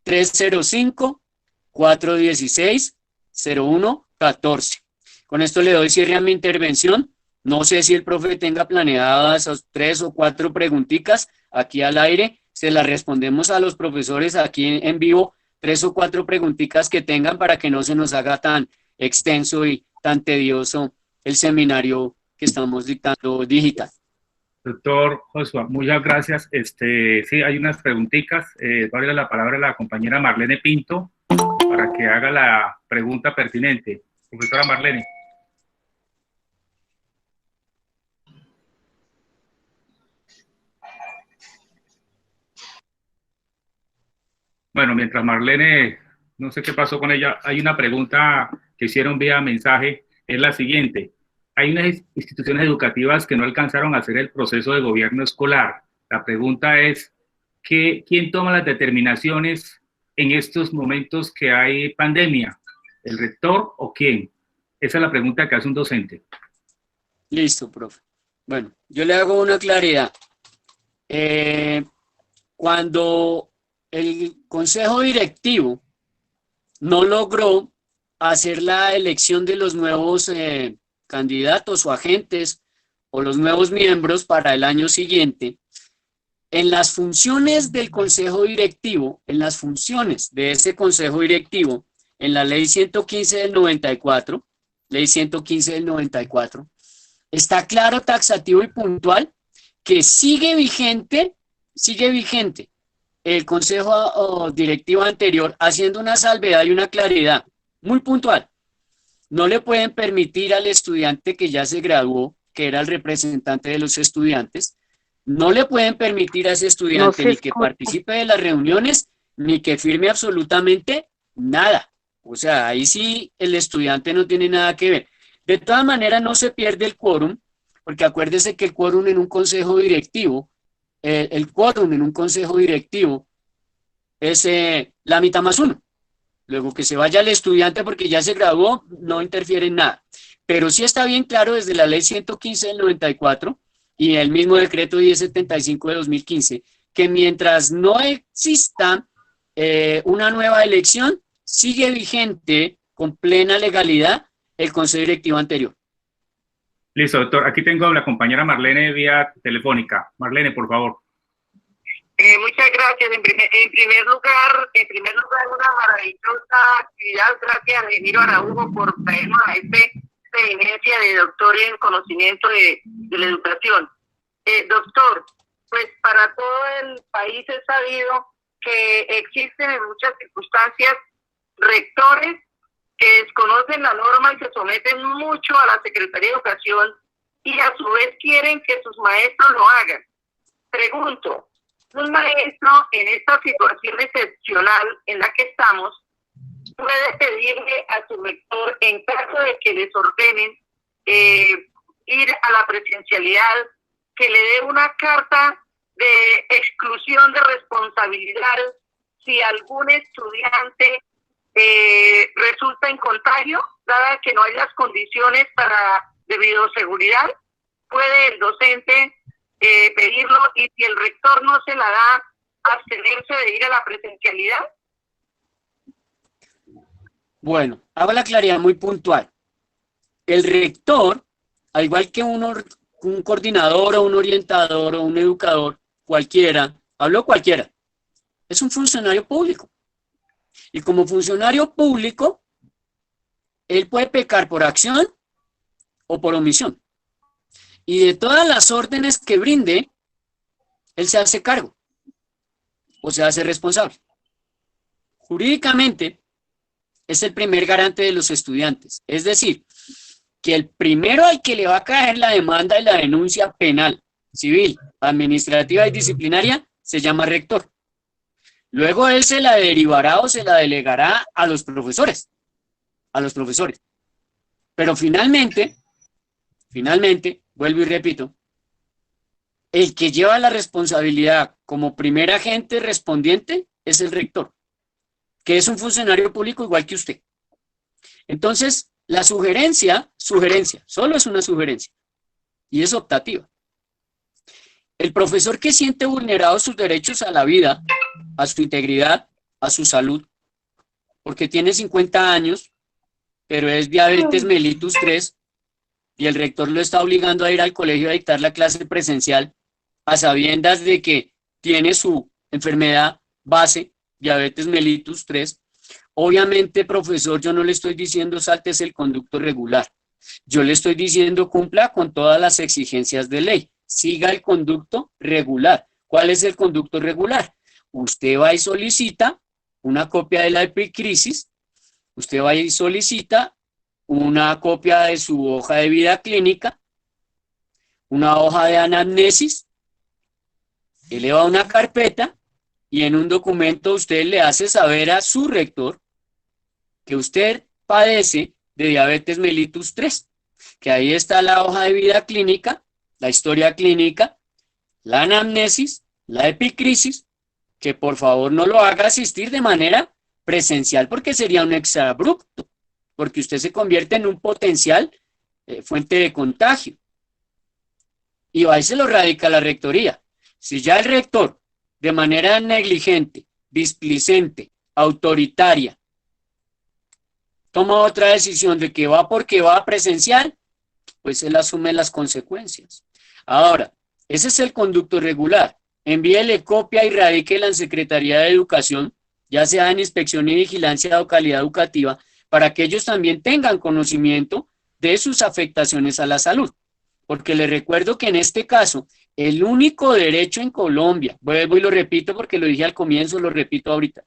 S2: 305-416-0114. Con esto le doy cierre a mi intervención. No sé si el profe tenga planeadas esas 3 o 4 preguntitas aquí al aire. Se las respondemos a los profesores aquí en vivo, 3 o 4 preguntitas que tengan para que no se nos haga tan extenso y tan tedioso el seminario que estamos dictando digital.
S1: Doctor Joshua, muchas gracias. Sí, hay unas preguntitas. Voy a darle la palabra a la compañera Marlene Pinto para que haga la pregunta pertinente. Profesora Marlene. Bueno, mientras Marlene, no sé qué pasó con ella, hay una pregunta que hicieron vía mensaje, es la siguiente. Hay unas instituciones educativas que no alcanzaron a hacer el proceso de gobierno escolar. La pregunta es, ¿quién toma las determinaciones en estos momentos que hay pandemia? ¿El rector o quién? Esa es la pregunta que hace un docente.
S2: Listo, profe. Bueno, yo le hago una claridad. Cuando el consejo directivo no logró hacer la elección de los nuevos candidatos o agentes o los nuevos miembros para el año siguiente, en las funciones del consejo directivo, en las funciones de ese consejo directivo, en la ley 115 del 94, ley 115 del 94, está claro, taxativo y puntual que sigue vigente el consejo directivo anterior, haciendo una salvedad y una claridad muy puntual. No le pueden permitir al estudiante que ya se graduó, que era el representante de los estudiantes, no le pueden permitir a ese estudiante ni que participe de las reuniones, ni que firme absolutamente nada. O sea, ahí sí el estudiante no tiene nada que ver. De todas maneras, no se pierde el quórum, porque acuérdese que el quórum en un consejo directivo, el quórum en un consejo directivo es la mitad más uno. Luego que se vaya el estudiante porque ya se graduó, no interfiere en nada. Pero sí está bien claro desde la ley 115 del 94 y el mismo decreto 1075 de 2015, que mientras no exista una nueva elección, sigue vigente con plena legalidad el consejo directivo anterior.
S1: Listo, doctor. Aquí tengo a la compañera Marlene vía telefónica. Marlene, por favor.
S4: Muchas gracias. En primer lugar, una maravillosa actividad. Gracias a Emilio Araujo por traernos a esta eminencia de doctor en conocimiento de la educación. Doctor, pues para todo el país es sabido que existen en muchas circunstancias rectores que desconocen la norma y se someten mucho a la Secretaría de Educación y a su vez quieren que sus maestros lo hagan. Pregunto, un maestro en esta situación excepcional en la que estamos puede pedirle a su rector, en caso de que les ordenen ir a la presencialidad, que le dé una carta de exclusión de responsabilidad si algún estudiante resulta en contagio, dada que no hay las condiciones de bioseguridad. Puede el docente pedirlo, y si el rector no se la da, abstenerse de ir a la presencialidad.
S2: Bueno, hago la claridad muy puntual. El rector, al igual que un coordinador o un orientador o un educador, cualquiera, hablo cualquiera, es un funcionario público. Y como funcionario público, él puede pecar por acción o por omisión. Y de todas las órdenes que brinde, él se hace cargo o se hace responsable. Jurídicamente, es el primer garante de los estudiantes. Es decir, que el primero al que le va a caer la demanda y la denuncia penal, civil, administrativa y disciplinaria se llama rector. Luego él se la derivará o se la delegará a los profesores. Pero finalmente, vuelvo y repito, el que lleva la responsabilidad como primer agente respondiente es el rector, que es un funcionario público igual que usted. Entonces, la sugerencia, solo es una sugerencia, y es optativa. El profesor que siente vulnerados sus derechos a la vida, a su integridad, a su salud, porque tiene 50 años, pero es diabetes mellitus 3, y el rector lo está obligando a ir al colegio a dictar la clase presencial, a sabiendas de que tiene su enfermedad base, diabetes mellitus 3, obviamente, profesor, yo no le estoy diciendo sáltese el conducto regular. Yo le estoy diciendo cumpla con todas las exigencias de ley. Siga el conducto regular. ¿Cuál es el conducto regular? Usted va y solicita una copia de la epicrisis Usted va y solicita una copia de su hoja de vida clínica, una hoja de anamnesis, eleva una carpeta y en un documento usted le hace saber a su rector que usted padece de diabetes mellitus 3, que ahí está la hoja de vida clínica, la historia clínica, la anamnesis, la epicrisis, que por favor no lo haga asistir de manera presencial porque sería un exabrupto, porque usted se convierte en un potencial fuente de contagio. Y ahí se lo radica la rectoría. Si ya el rector, de manera negligente, displicente, autoritaria, toma otra decisión de que va porque va presencial, pues él asume las consecuencias. Ahora, ese es el conducto regular. Envíele copia y radíquela en Secretaría de Educación, ya sea en Inspección y Vigilancia o Calidad Educativa, para que ellos también tengan conocimiento de sus afectaciones a la salud. Porque les recuerdo que en este caso, el único derecho en Colombia, vuelvo y lo repito porque lo dije al comienzo, lo repito ahorita,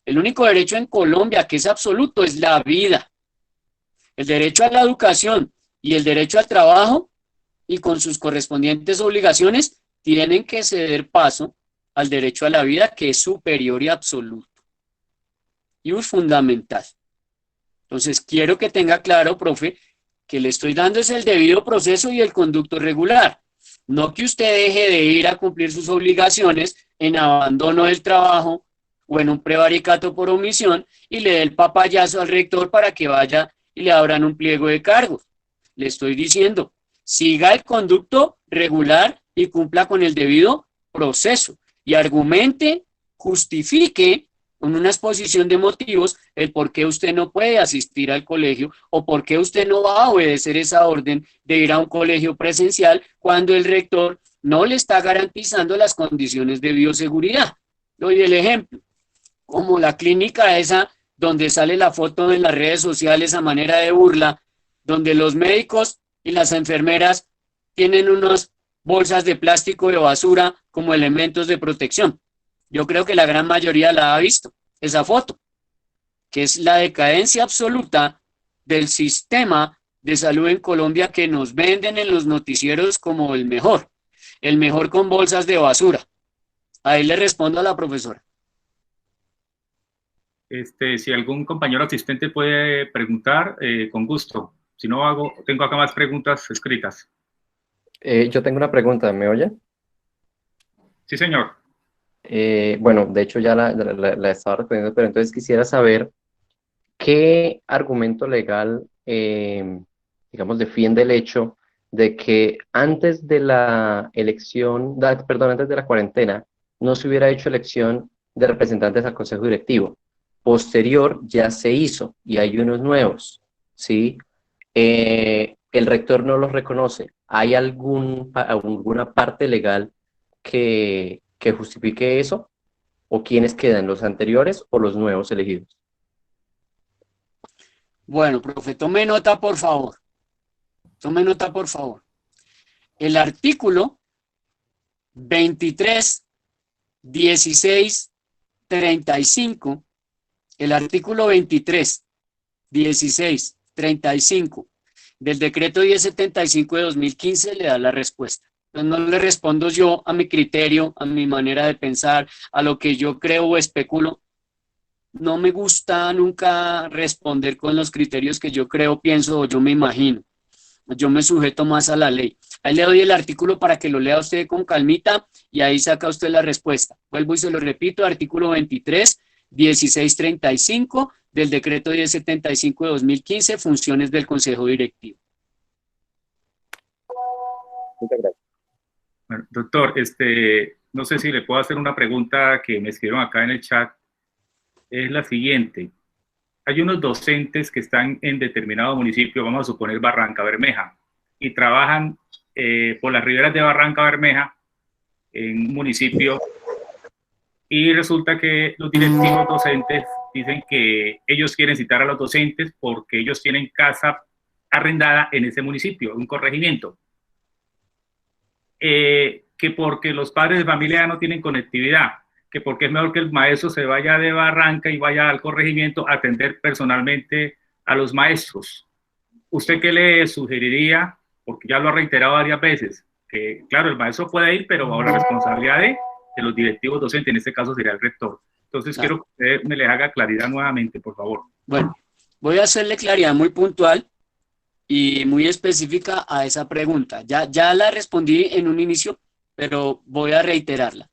S2: el único derecho en Colombia que es absoluto es la vida. El derecho a la educación y el derecho al trabajo y con sus correspondientes obligaciones tienen que ceder paso al derecho a la vida, que es superior y absoluto y es fundamental. Entonces quiero que tenga claro, profe, que le estoy dando es el debido proceso y el conducto regular, no que usted deje de ir a cumplir sus obligaciones en abandono del trabajo o en un prevaricato por omisión y le dé el papayazo al rector para que vaya y le abran un pliego de cargos. Le estoy diciendo, siga el conducto regular y cumpla con el debido proceso y argumente, justifique con una exposición de motivos el por qué usted no puede asistir al colegio o por qué usted no va a obedecer esa orden de ir a un colegio presencial cuando el rector no le está garantizando las condiciones de bioseguridad. Doy el ejemplo, como la clínica esa donde sale la foto en las redes sociales a manera de burla, donde los médicos y las enfermeras tienen unas bolsas de plástico de basura como elementos de protección. Yo creo que la gran mayoría la ha visto, esa foto, que es la decadencia absoluta del sistema de salud en Colombia que nos venden en los noticieros como el mejor con bolsas de basura. Ahí le respondo a la profesora.
S1: Si algún compañero asistente puede preguntar, con gusto. Si no, tengo acá más preguntas escritas.
S5: Yo tengo una pregunta, ¿me oye?
S1: Sí, señor.
S5: Bueno, de hecho ya la estaba respondiendo, pero entonces quisiera saber qué argumento legal, digamos, defiende el hecho de que antes de la elección, antes de la cuarentena, no se hubiera hecho elección de representantes al Consejo Directivo. Posterior ya se hizo y hay unos nuevos, ¿sí? El rector no los reconoce. ¿Hay alguna parte legal que justifique eso? ¿O quiénes quedan, los anteriores o los nuevos elegidos?
S2: Bueno, profe, tome nota, por favor. Tome nota, por favor. El artículo 23, 16, 35, el artículo 23, 16, 35 del decreto 1075 de 2015 le da la respuesta. Entonces no le respondo yo a mi criterio, a mi manera de pensar, a lo que yo creo o especulo. No me gusta nunca responder con los criterios que yo creo, pienso o yo me imagino. Yo me sujeto más a la ley. Ahí le doy el artículo para que lo lea usted con calmita y ahí saca usted la respuesta. Vuelvo y se lo repito, artículo 23, 1635 del decreto 1075 de 2015, funciones del Consejo Directivo.
S5: Muchas gracias.
S1: Bueno, doctor, no sé si le puedo hacer una pregunta que me escribieron acá en el chat. Es la siguiente. Hay unos docentes que están en determinado municipio, vamos a suponer Barranca Bermeja, y trabajan por las riberas de Barranca Bermeja, en un municipio, y resulta que los directivos docentes dicen que ellos quieren citar a los docentes porque ellos tienen casa arrendada en ese municipio, un corregimiento. Que porque los padres de familia no tienen conectividad, que porque es mejor que el maestro se vaya de Barranca y vaya al corregimiento a atender personalmente a los maestros. ¿Usted qué le sugeriría? Porque ya lo ha reiterado varias veces, que claro, el maestro puede ir, pero bajo la responsabilidad de los directivos docentes, en este caso sería el rector. Entonces quiero que usted me le haga claridad nuevamente, por favor.
S2: Bueno, voy a hacerle claridad muy puntual y muy específica a esa pregunta. Ya la respondí en un inicio, pero voy a reiterarla.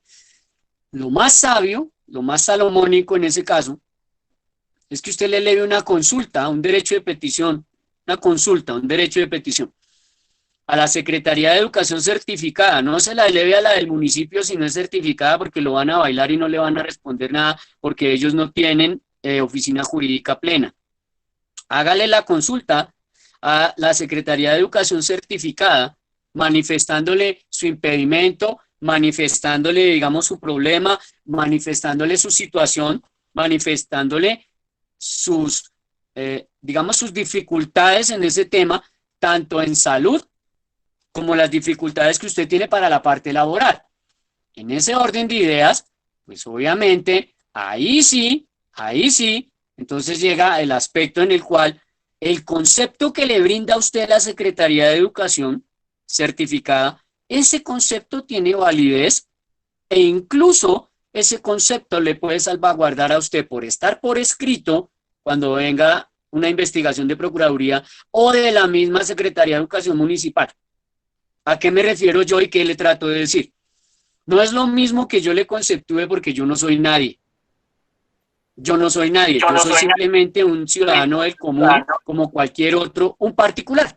S2: Lo más sabio, lo más salomónico en ese caso, es que usted le eleve una consulta, un derecho de petición, una consulta, un derecho de petición a la Secretaría de Educación certificada. No se la eleve a la del municipio si no es certificada, porque lo van a bailar y no le van a responder nada, porque ellos no tienen oficina jurídica plena. Hágale la consulta a la Secretaría de Educación certificada, manifestándole su impedimento, manifestándole, digamos, su problema, manifestándole su situación, manifestándole sus, digamos, sus dificultades en ese tema, tanto en salud como las dificultades que usted tiene para la parte laboral. En ese orden de ideas, pues obviamente, ahí sí, entonces llega el aspecto en el cual el concepto que le brinda a usted la Secretaría de Educación certificada, ese concepto tiene validez e incluso ese concepto le puede salvaguardar a usted por estar por escrito cuando venga una investigación de Procuraduría o de la misma Secretaría de Educación Municipal. ¿A qué me refiero yo y qué le trato de decir? No es lo mismo que yo le conceptúe porque yo no soy nadie. Yo no soy nadie, yo soy simplemente un ciudadano del común como cualquier otro, un particular.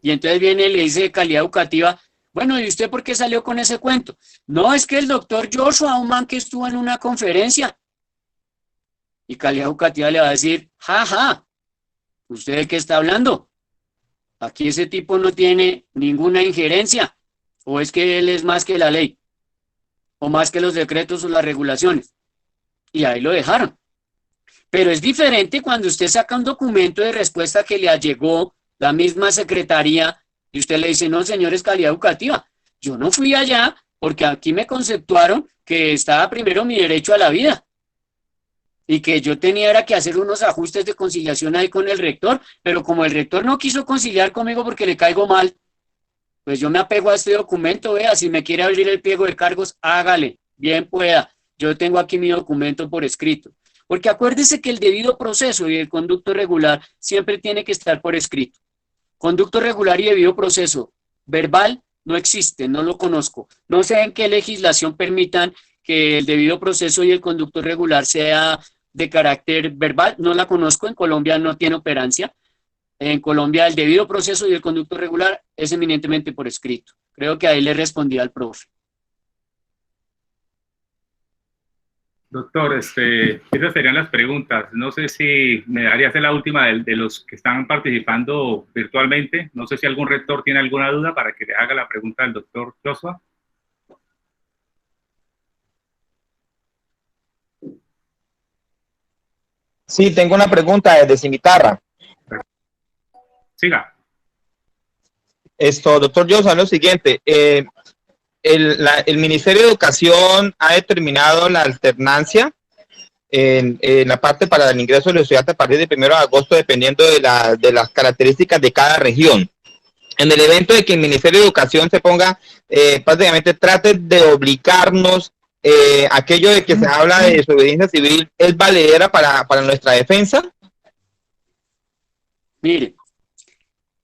S2: Y entonces viene y le dice de calidad educativa, bueno, ¿y usted por qué salió con ese cuento? No, es que el doctor Joshua, un man que estuvo en una conferencia. Y calidad educativa le va a decir, jaja, ¿usted de qué está hablando? Aquí ese tipo no tiene ninguna injerencia. ¿O es que él es más que la ley? ¿O más que los decretos o las regulaciones? Y ahí lo dejaron. Pero es diferente cuando usted saca un documento de respuesta que le llegó la misma secretaría y usted le dice, no, señores, calidad educativa, yo no fui allá porque aquí me conceptuaron que estaba primero mi derecho a la vida y que yo tenía era que hacer unos ajustes de conciliación ahí con el rector, pero como el rector no quiso conciliar conmigo porque le caigo mal, pues yo me apego a este documento, vea, si me quiere abrir el pliego de cargos, hágale, bien pueda. Yo tengo aquí mi documento por escrito. Porque acuérdese que el debido proceso y el conducto regular siempre tiene que estar por escrito. Conducto regular y debido proceso verbal no existe, no lo conozco. No sé en qué legislación permitan que el debido proceso y el conducto regular sea de carácter verbal. No la conozco, en Colombia no tiene operancia. En Colombia el debido proceso y el conducto regular es eminentemente por escrito. Creo que ahí le respondí al profe.
S1: Doctor, esas serían las preguntas. No sé si me daría hacer la última de los que están participando virtualmente. No sé si algún rector tiene alguna duda para que le haga la pregunta al doctor Joshua.
S6: Sí, tengo una pregunta desde Cimitarra.
S1: Siga.
S6: Doctor Joshua, lo siguiente. El Ministerio de Educación ha determinado la alternancia en la parte para el ingreso de los estudiantes a partir del 1 de agosto, dependiendo de las características de cada región. En el evento de que el Ministerio de Educación se ponga, prácticamente trate de obligarnos, aquello de que se habla de desobediencia civil, ¿es valedera para nuestra defensa?
S2: Mire,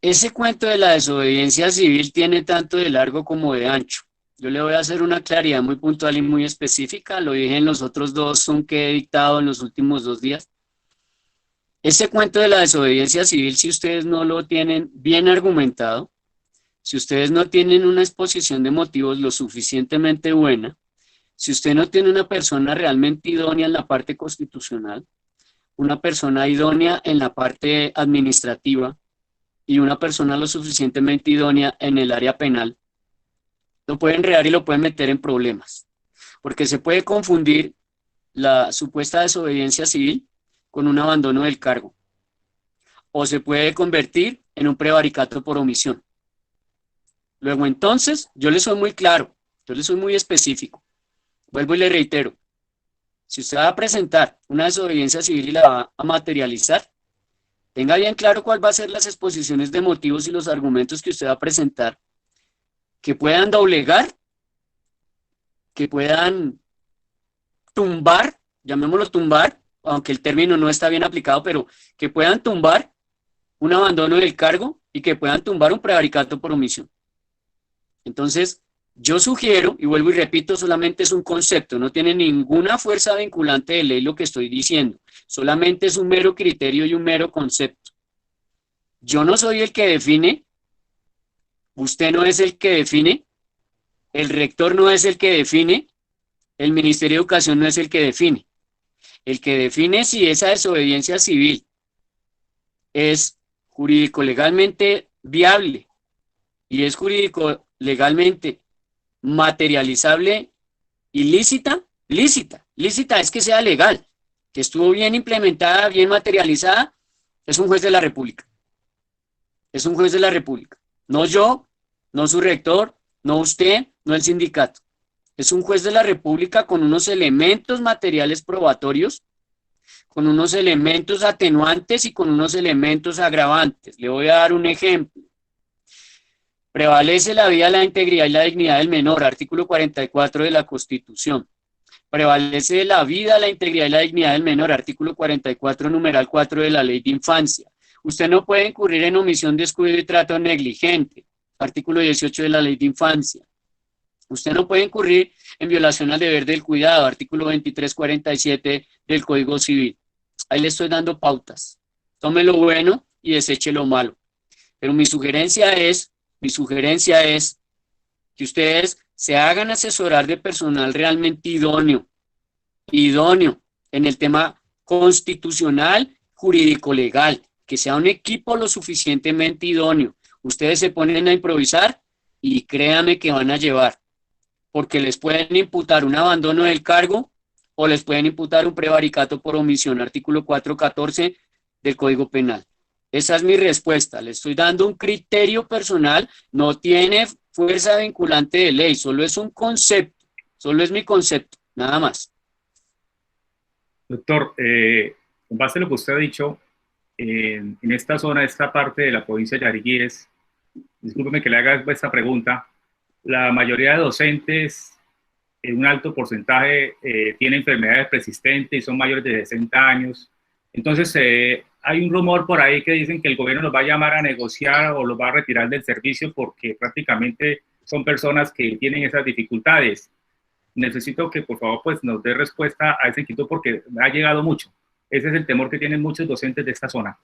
S2: ese cuento de la desobediencia civil tiene tanto de largo como de ancho. Yo le voy a hacer una claridad muy puntual y muy específica. Lo dije en los otros dos Zoom que he dictado en los últimos 2 días. Ese cuento de la desobediencia civil, si ustedes no lo tienen bien argumentado, si ustedes no tienen una exposición de motivos lo suficientemente buena, si usted no tiene una persona realmente idónea en la parte constitucional, una persona idónea en la parte administrativa y una persona lo suficientemente idónea en el área penal, lo pueden enredar y lo pueden meter en problemas, porque se puede confundir la supuesta desobediencia civil con un abandono del cargo, o se puede convertir en un prevaricato por omisión. Luego entonces, yo le soy muy claro, yo le soy muy específico, vuelvo y le reitero, si usted va a presentar una desobediencia civil y la va a materializar, tenga bien claro cuál va a ser las exposiciones de motivos y los argumentos que usted va a presentar, que puedan doblegar, que puedan tumbar, llamémoslo tumbar, aunque el término no está bien aplicado, pero que puedan tumbar un abandono del cargo y que puedan tumbar un prevaricato por omisión. Entonces, yo sugiero, y vuelvo y repito, solamente es un concepto, no tiene ninguna fuerza vinculante de ley lo que estoy diciendo, solamente es un mero criterio y un mero concepto. Yo no soy el que define, usted no es el que define, el rector no es el que define, el Ministerio de Educación no es el que define. El que define si esa desobediencia civil es jurídico-legalmente viable y es jurídico-legalmente materializable y lícita es que sea legal, que estuvo bien implementada, bien materializada, es un juez de la República. Es un juez de la República. No yo, no su rector, no usted, no el sindicato. Es un juez de la República con unos elementos materiales probatorios, con unos elementos atenuantes y con unos elementos agravantes. Le voy a dar un ejemplo. Prevalece la vida, la integridad y la dignidad del menor, artículo 44 de la Constitución. Prevalece la vida, la integridad y la dignidad del menor, artículo 44, numeral 4 de la Ley de Infancia. Usted no puede incurrir en omisión, descuido y trato negligente, artículo 18 de la Ley de Infancia. Usted no puede incurrir en violación al deber del cuidado, artículo 2347 del Código Civil. Ahí le estoy dando pautas. Tome lo bueno y deseche lo malo. Pero mi sugerencia es que ustedes se hagan asesorar de personal realmente idóneo en el tema constitucional, jurídico-legal, que sea un equipo lo suficientemente idóneo. Ustedes se ponen a improvisar y créanme que van a llevar, porque les pueden imputar un abandono del cargo o les pueden imputar un prevaricato por omisión, artículo 414 del Código Penal. Esa es mi respuesta. Le estoy dando un criterio personal, no tiene fuerza vinculante de ley, solo es un concepto, solo es mi concepto, nada más.
S1: Doctor, con base en lo que usted ha dicho, en esta zona, esta parte de la provincia de Yariguíes, discúlpeme que le haga esta pregunta, la mayoría de docentes, un alto porcentaje, tiene enfermedades persistentes y son mayores de 60 años. Entonces, hay un rumor por ahí que dicen que el gobierno los va a llamar a negociar o los va a retirar del servicio porque prácticamente son personas que tienen esas dificultades. Necesito que, por favor, pues nos dé respuesta a ese inquietud porque ha llegado mucho. Ese es el temor que tienen muchos docentes de esta zona.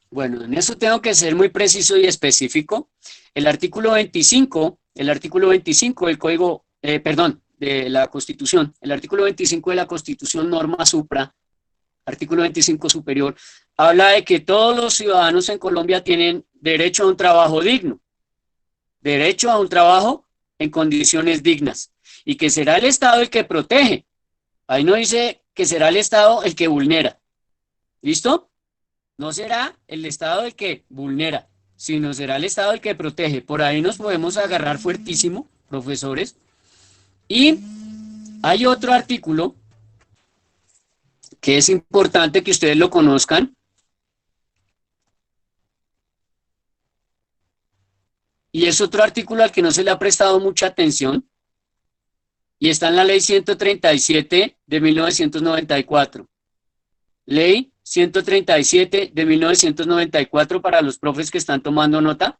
S2: Bueno, en eso tengo que ser muy preciso y específico. El artículo 25 del Código, de la Constitución, el artículo 25 de la Constitución, norma supra, artículo 25 superior, habla de que todos los ciudadanos en Colombia tienen derecho a un trabajo digno, derecho a un trabajo en condiciones dignas, y que será el Estado el que protege. Ahí no dice que será el Estado el que vulnera. ¿Listo? No será el Estado el que vulnera, sino será el Estado el que protege. Por ahí nos podemos agarrar fuertísimo, profesores. Y hay otro artículo que es importante que ustedes lo conozcan. Y es otro artículo al que no se le ha prestado mucha atención. Y está en la Ley 137 de 1994. Ley 137 de 1994 para los profes que están tomando nota.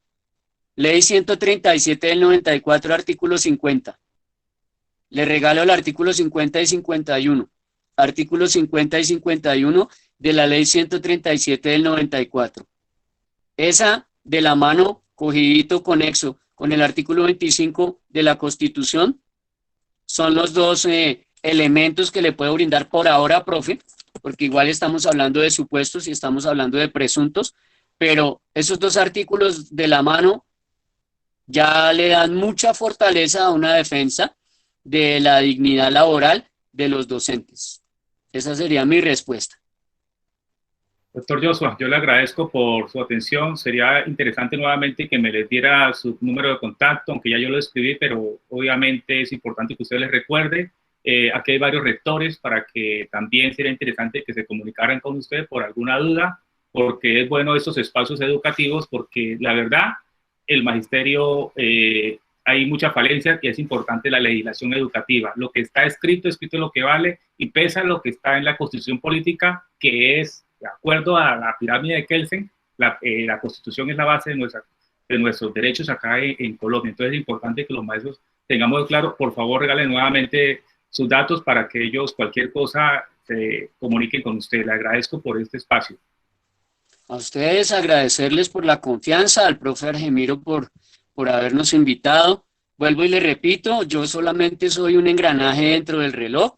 S2: Ley 137 del 94, artículo 50. Le regalo el artículo 50 y 51. Artículos 50 y 51 de la Ley 137 del 94. Esa de la mano, cogidito conexo, con el artículo 25 de la Constitución, son los dos elementos que le puedo brindar por ahora, profe, porque igual estamos hablando de supuestos y estamos hablando de presuntos, pero esos dos artículos de la mano ya le dan mucha fortaleza a una defensa de la dignidad laboral de los docentes. Esa sería mi respuesta.
S1: Doctor Joshua, yo le agradezco por su atención. Sería interesante nuevamente que me les diera su número de contacto, aunque ya yo lo escribí, pero obviamente es importante que usted les recuerde Aquí hay varios rectores para que también sería interesante que se comunicaran con usted por alguna duda, porque es bueno estos espacios educativos, porque la verdad, el magisterio, hay mucha falencia y es importante la legislación educativa. Lo que está escrito es lo que vale, y pesa lo que está en la Constitución política, que es, de acuerdo a la pirámide de Kelsen, la Constitución es la base de nuestros derechos acá en Colombia. Entonces es importante que los maestros tengamos claro. Por favor, regalen nuevamente sus datos para que ellos, cualquier cosa, se comuniquen con usted. Le agradezco por este espacio.
S2: A ustedes agradecerles por la confianza, al profe Argemiro por habernos invitado. Vuelvo y le repito, yo solamente soy un engranaje dentro del reloj.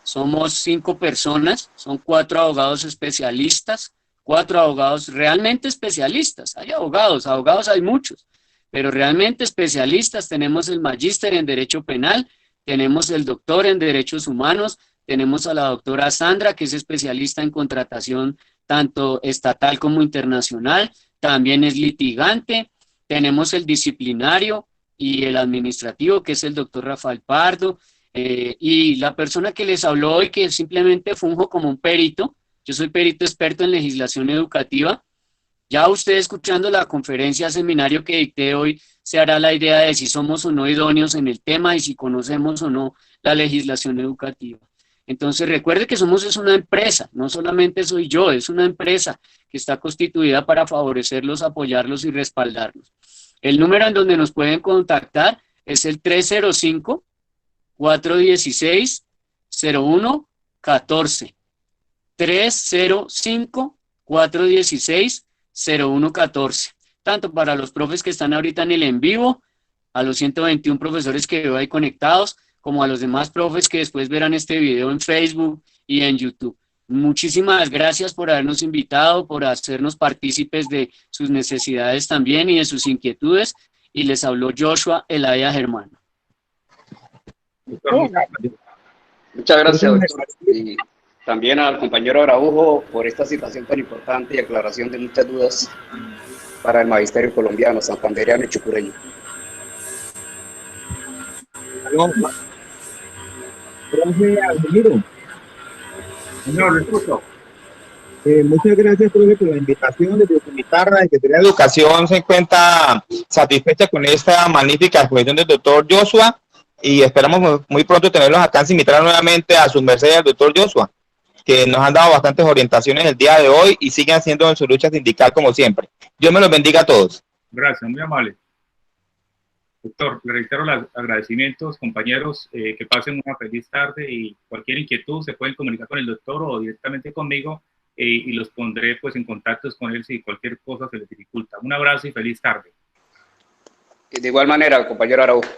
S2: Somos 5 personas, son 4 abogados especialistas, 4 abogados realmente especialistas. Hay abogados hay muchos, pero realmente especialistas. Tenemos el magíster en Derecho Penal, tenemos el doctor en Derechos Humanos, tenemos a la doctora Sandra, que es especialista en contratación tanto estatal como internacional, también es litigante. Tenemos el disciplinario y el administrativo, que es el doctor Rafael Pardo, y la persona que les habló hoy, que simplemente funjo como un perito. Yo soy perito experto en legislación educativa. Ya usted, escuchando la conferencia, seminario que dicté hoy, se hará la idea de si somos o no idóneos en el tema y si conocemos o no la legislación educativa. Entonces recuerde que es una empresa, no solamente soy yo, es una empresa que está constituida para favorecerlos, apoyarlos y respaldarlos. El número en donde nos pueden contactar es el 305-416-0114. 305-416-0114. Tanto para los profes que están ahorita en el en vivo, a los 121 profesores que veo ahí conectados, como a los demás profes que después verán este video en Facebook y en YouTube. Muchísimas gracias por habernos invitado, por hacernos partícipes de sus necesidades también y de sus inquietudes. Y les habló Joshua Elaya Germán.
S7: Muchas gracias, doctor. Y también al compañero Araujo por esta situación tan importante y aclaración de muchas dudas para el magisterio colombiano, santandereano y chucureño.
S8: Profe Argemiro.
S1: Señor, le escucho.
S8: Muchas gracias, profe, por la invitación desde Cimitarra.
S6: La Secretaría de Educación se encuentra satisfecha con esta magnífica exposición del doctor Joshua y esperamos muy pronto tenerlos acá en Cimitarra nuevamente a sus mercedes al doctor Joshua, que nos han dado bastantes orientaciones el día de hoy y siguen haciendo en su lucha sindical como siempre. Dios me los bendiga a todos.
S1: Gracias, muy amable. Doctor, le reitero los agradecimientos, compañeros, que pasen una feliz tarde y cualquier inquietud se pueden comunicar con el doctor o directamente conmigo y los pondré pues en contacto con él si cualquier cosa se les dificulta. Un abrazo y feliz tarde.
S7: Y de igual manera, compañero Araujo.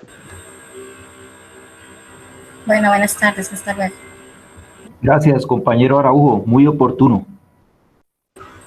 S9: Bueno, buenas tardes, hasta luego.
S8: Gracias, compañero Araujo, muy oportuno.